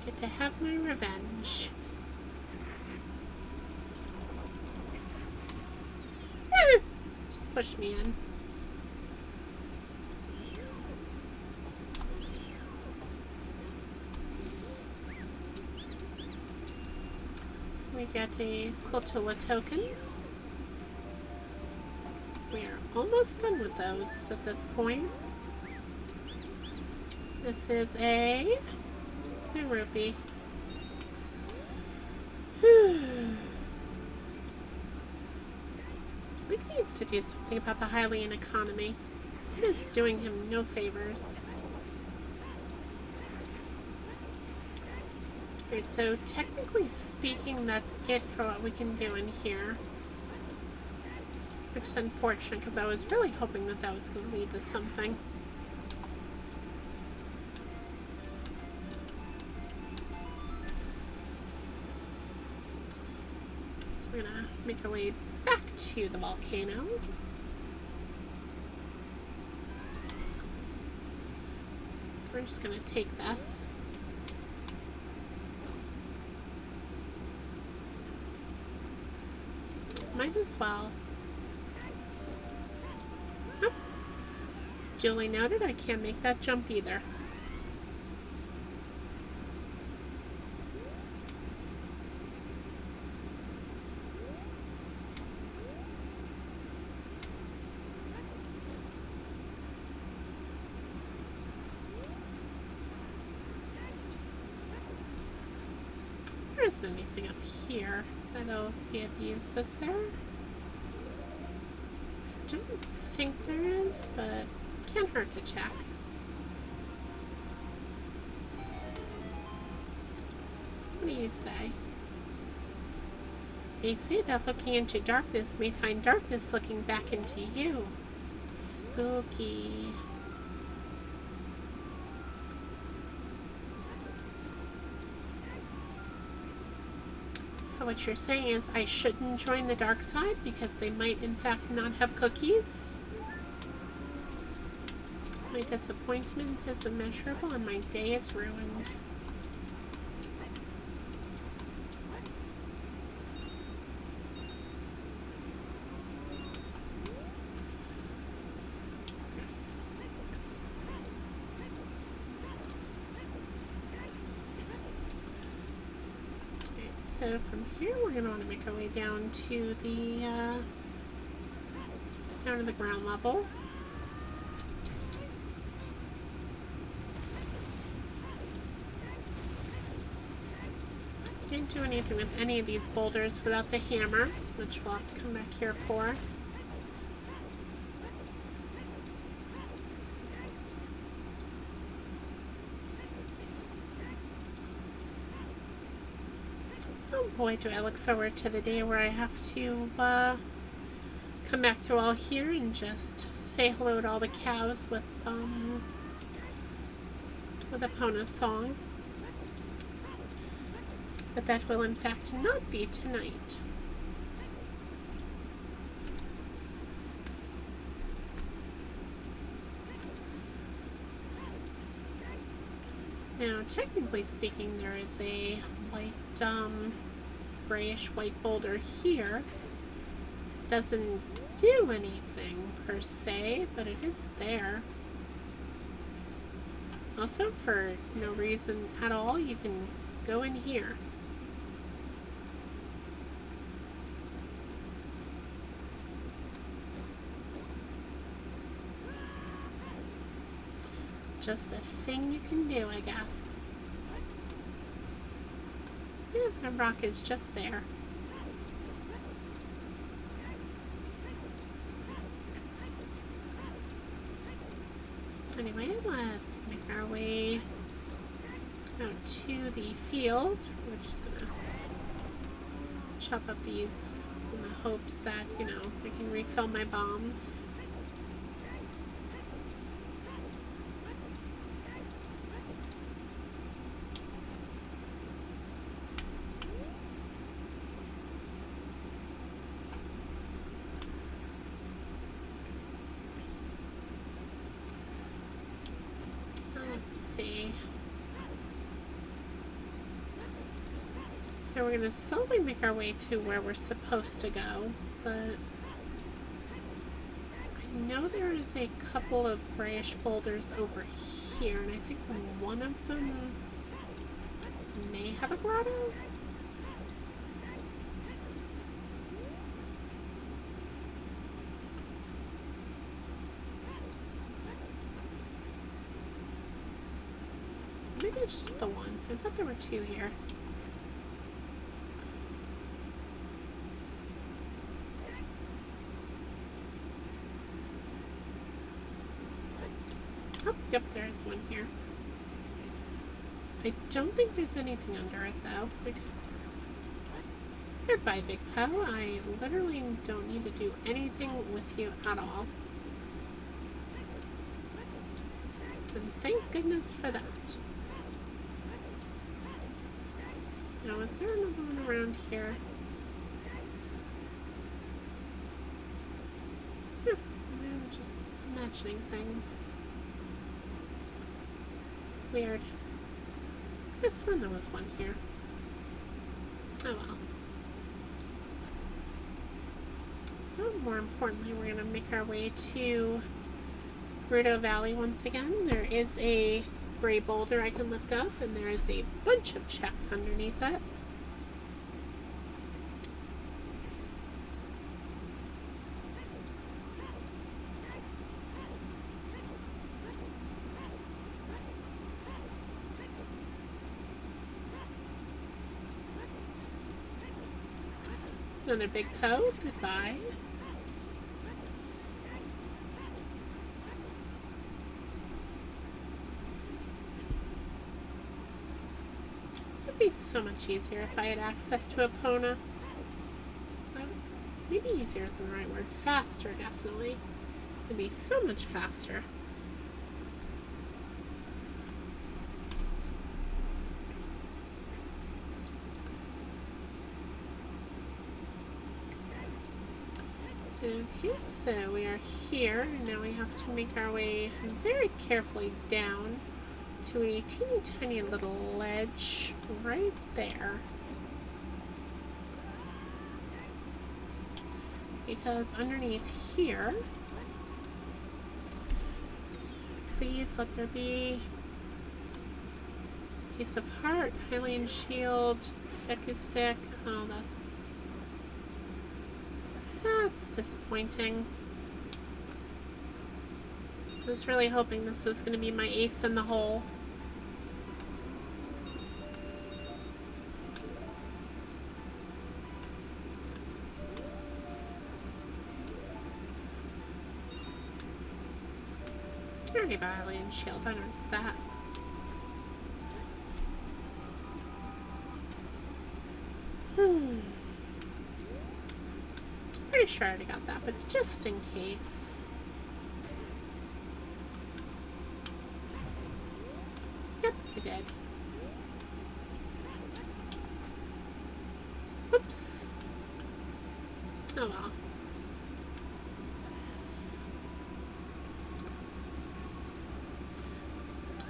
[SPEAKER 1] Get to have my revenge. Just push me in. We get a Skulltula token. We are almost done with those at this point. This is a rupee. Rick needs to do something about the Hylian economy. It is doing him no favors. Alright, so technically speaking, that's it for what we can do in here. Which is unfortunate, because I was really hoping that that was going to lead to something. So we're going to make our way back to the volcano. We're just going to take this. Might as well. Oh. Duly noted, I can't make that jump either. There isn't anything up here that'll be of use, is there? I don't think there is, but can't hurt to check. What do you say? They say that looking into darkness may find darkness looking back into you. Spooky. So what you're saying is I shouldn't join the dark side because they might in fact not have cookies? My disappointment is immeasurable and my day is ruined. So from here, we're going to want to make our way down to the ground level. Can't do anything with any of these boulders without the hammer, which we'll have to come back here for. boy, do I look forward to the day where I have to come back through all here and just say hello to all the cows with Epona song. But that will in fact not be tonight. Now, technically speaking, there is a white, grayish white boulder here. Doesn't do anything per se, but it is there. Also, for no reason at all, you can go in here. Just a thing you can do, I guess. Yeah, the rock is just there. Anyway, let's make our way out to the field. We're just gonna chop up these in the hopes that, you know, I can refill my bombs. So we're going to slowly make our way to where we're supposed to go, but I know there is a couple of grayish boulders over here, and I think one of them may have a grotto. Maybe it's just the one. I thought there were two here. Oh, yep, there is one here. I don't think there's anything under it, though. Goodbye, Big Poe. I literally don't need to do anything with you at all. And thank goodness for that. Now, is there another one around here? I'm just imagining things. Weird. I guess when there was one here. Oh well. So, more importantly, we're going to make our way to Gerudo Valley once again. There is a gray boulder I can lift up, and there is a bunch of checks underneath it. Another Big Poe. Goodbye. This would be so much easier if I had access to Epona. Maybe easier isn't the right word. Faster, definitely. It'd be so much faster. Okay, so we are here, and now we have to make our way very carefully down to a teeny tiny little ledge right there. Because underneath here, please let there be Piece of Heart, Hylian Shield, Deku Stick. Oh, that's disappointing. I was really hoping this was going to be my ace in the hole. I already have a Hylian Shield. I don't need that. Pretty sure I already got that, but just in case. Yep, I did. Whoops. Oh well.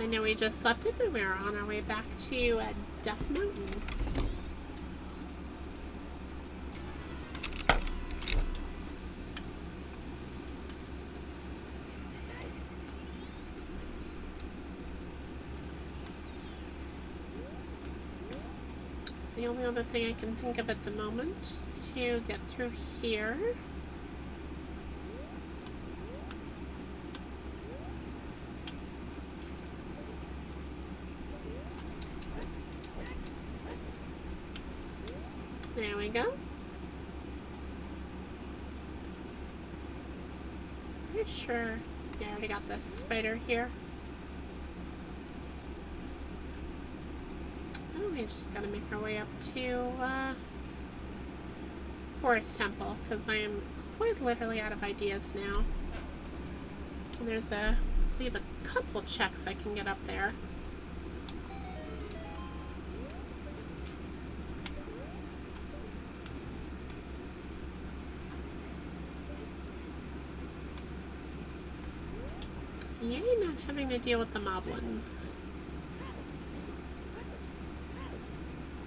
[SPEAKER 1] I know we just left it, but we are on our way back to Duff Mountain. The only other thing I can think of at the moment is to get through here. There we go. Pretty sure. Yeah, I already got the spider here. Oh, we just gotta make our way up to Forest Temple, because I am quite literally out of ideas now. There's I believe a couple checks I can get up there. Yay, not having to deal with the moblins.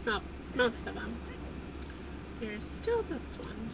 [SPEAKER 1] Well, most of them. There's still this one.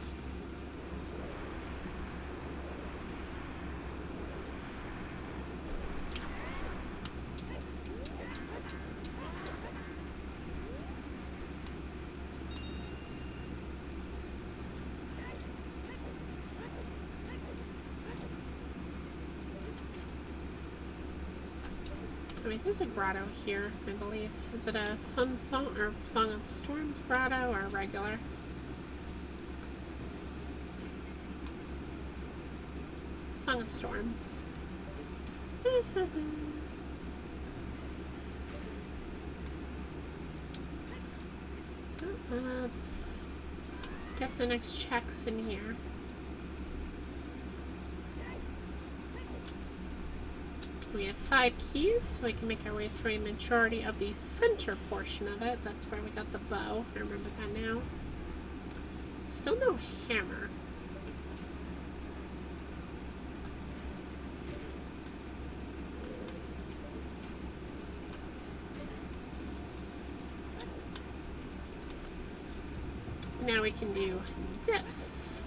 [SPEAKER 1] I mean, there's a grotto here, I believe. Is it a Sun Song or Song of Storms grotto or a regular? Song of Storms. Let's get the next checks in here. We have 5 keys, so we can make our way through a majority of the center portion of it. That's where we got the bow. I remember that now. Still no hammer. Now we can do this.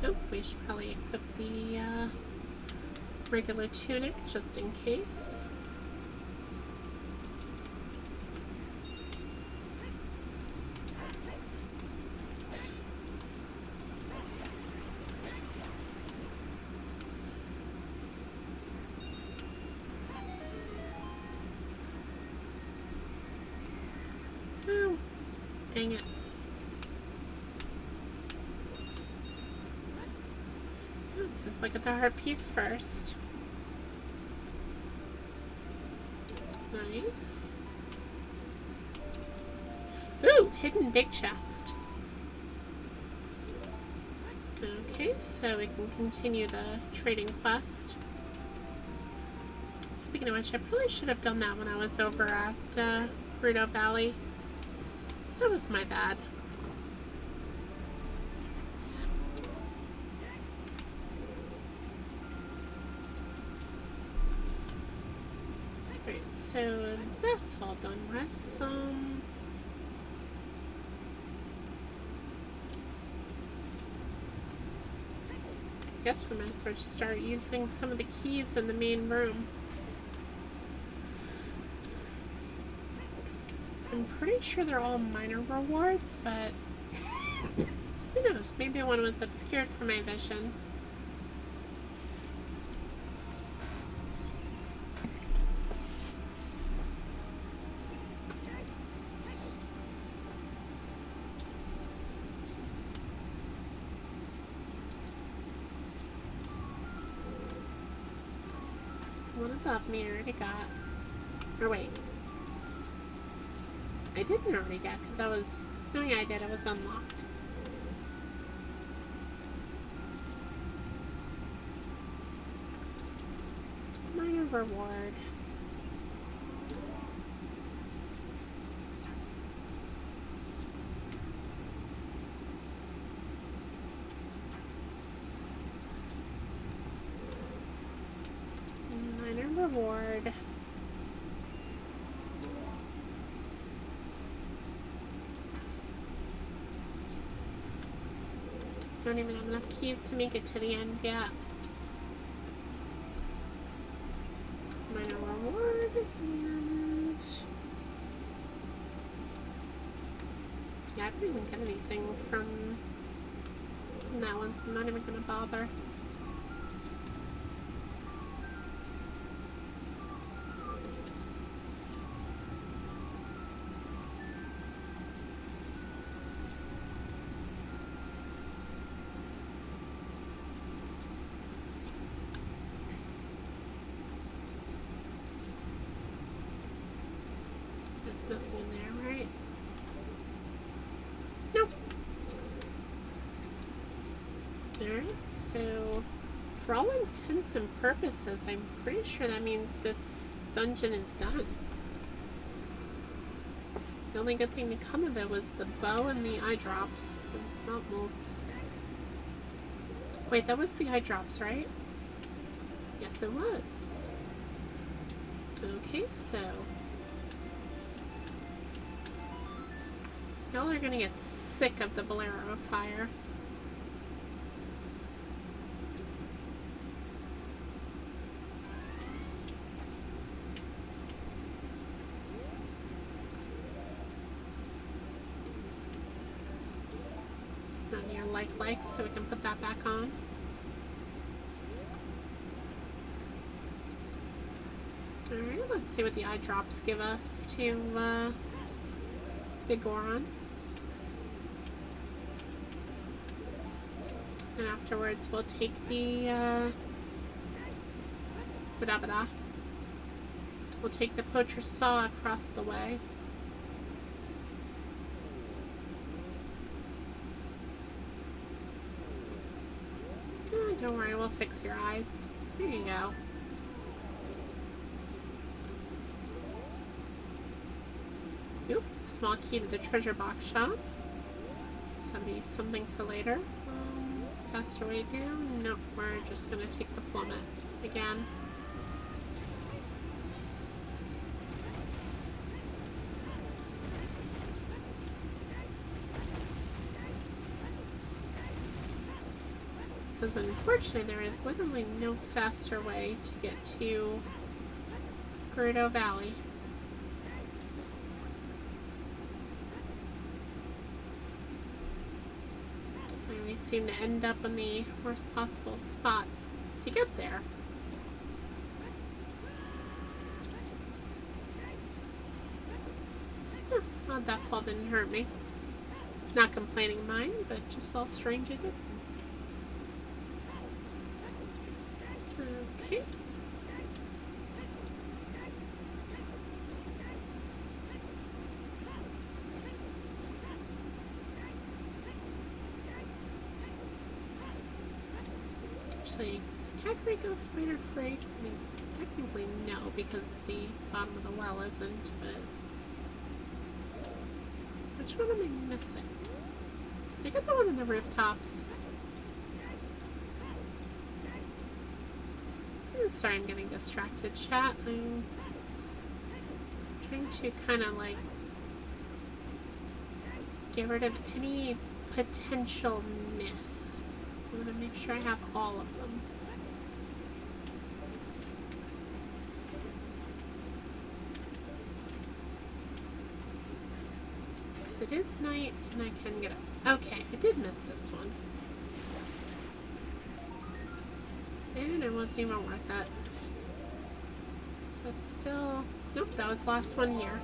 [SPEAKER 1] Oh, we should probably equip the regular tunic just in case. Oh, dang it. Let's look at the heart piece first. Nice. Ooh, hidden big chest. Okay, so we can continue the trading quest. Speaking of which, I probably should have done that when I was over at Gerudo Valley. That was my bad. Alright, so that's all done with. I guess we might as well start using some of the keys in the main room. I'm pretty sure they're all minor rewards, but who knows? Maybe one was obscured from my vision. above me I already got. Or wait. I didn't already get because I was... No, yeah, I did. I was unlocked. Minor reward. Minor reward. Don't even have enough keys to make it to the end yet. Minor reward and... Yeah, I don't even get anything from that one, so I'm not even gonna bother. There's nothing in there, right? Nope. Alright, so for all intents and purposes, I'm pretty sure that means this dungeon is done. The only good thing to come of it was the bow and the eye drops. Oh, well. Wait, that was the eye drops, right? Yes, it was. Okay, so y'all are gonna get sick of the Bolero of Fire. On your like, so we can put that back on. Alright, let's see what the eye drops give us to Big Goron. And afterwards we'll take the we'll take the poacher's saw across the way. Oh, don't worry, we'll fix your eyes. There you go. Oop, small key to the treasure box shop. So that'll be something for later. Faster way down? Nope, we're just gonna take the plummet again. Because unfortunately there is literally no faster way to get to Gerudo Valley. And we seem to end up in the worst possible spot to get there. Well, that fall didn't hurt me. Not complaining mine, but just all strange it did. Okay. Actually, is Kakariko spider free? I mean, technically no, because the bottom of the well isn't, but... Which one am I missing? I got the one on the rooftops. Sorry, I'm getting distracted, chat. I'm trying to kind of like get rid of any potential miss. I want to make sure I have all of them. Because it is night and I can get up. Okay, I did miss this one. And it wasn't even worth it. So it's still... Nope, that was the last one here.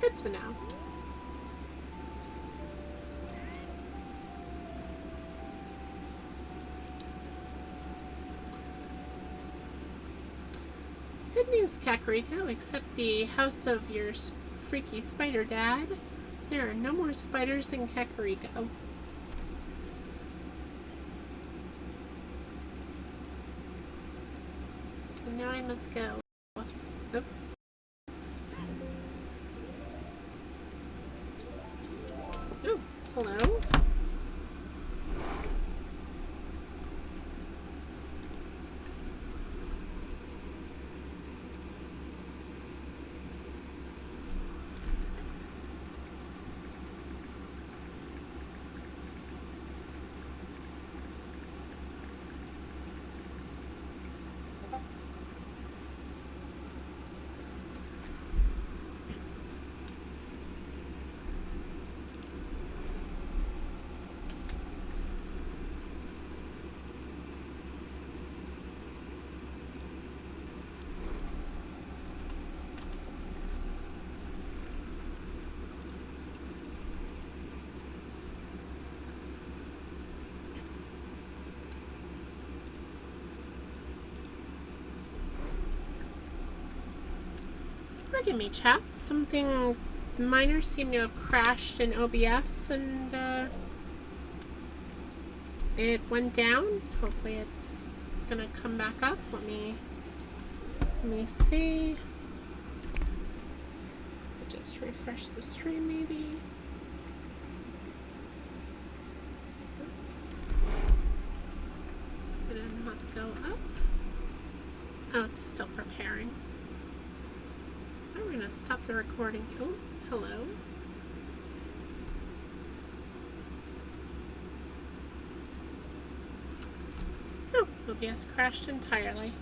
[SPEAKER 1] Good to know. Good good news, Kakariko. Except the house of your freaky spider dad, there are no more spiders in Kakariko. And now I must go. Oh. Oh, hello. Forgive me, chat. Something minor seemed to have crashed in OBS and it went down. Hopefully it's gonna come back up. Let me see. Just refresh the stream maybe. Did it not go up? Oh, it's still preparing. So we're gonna stop the recording. Oh, hello. Oh, OBS crashed entirely.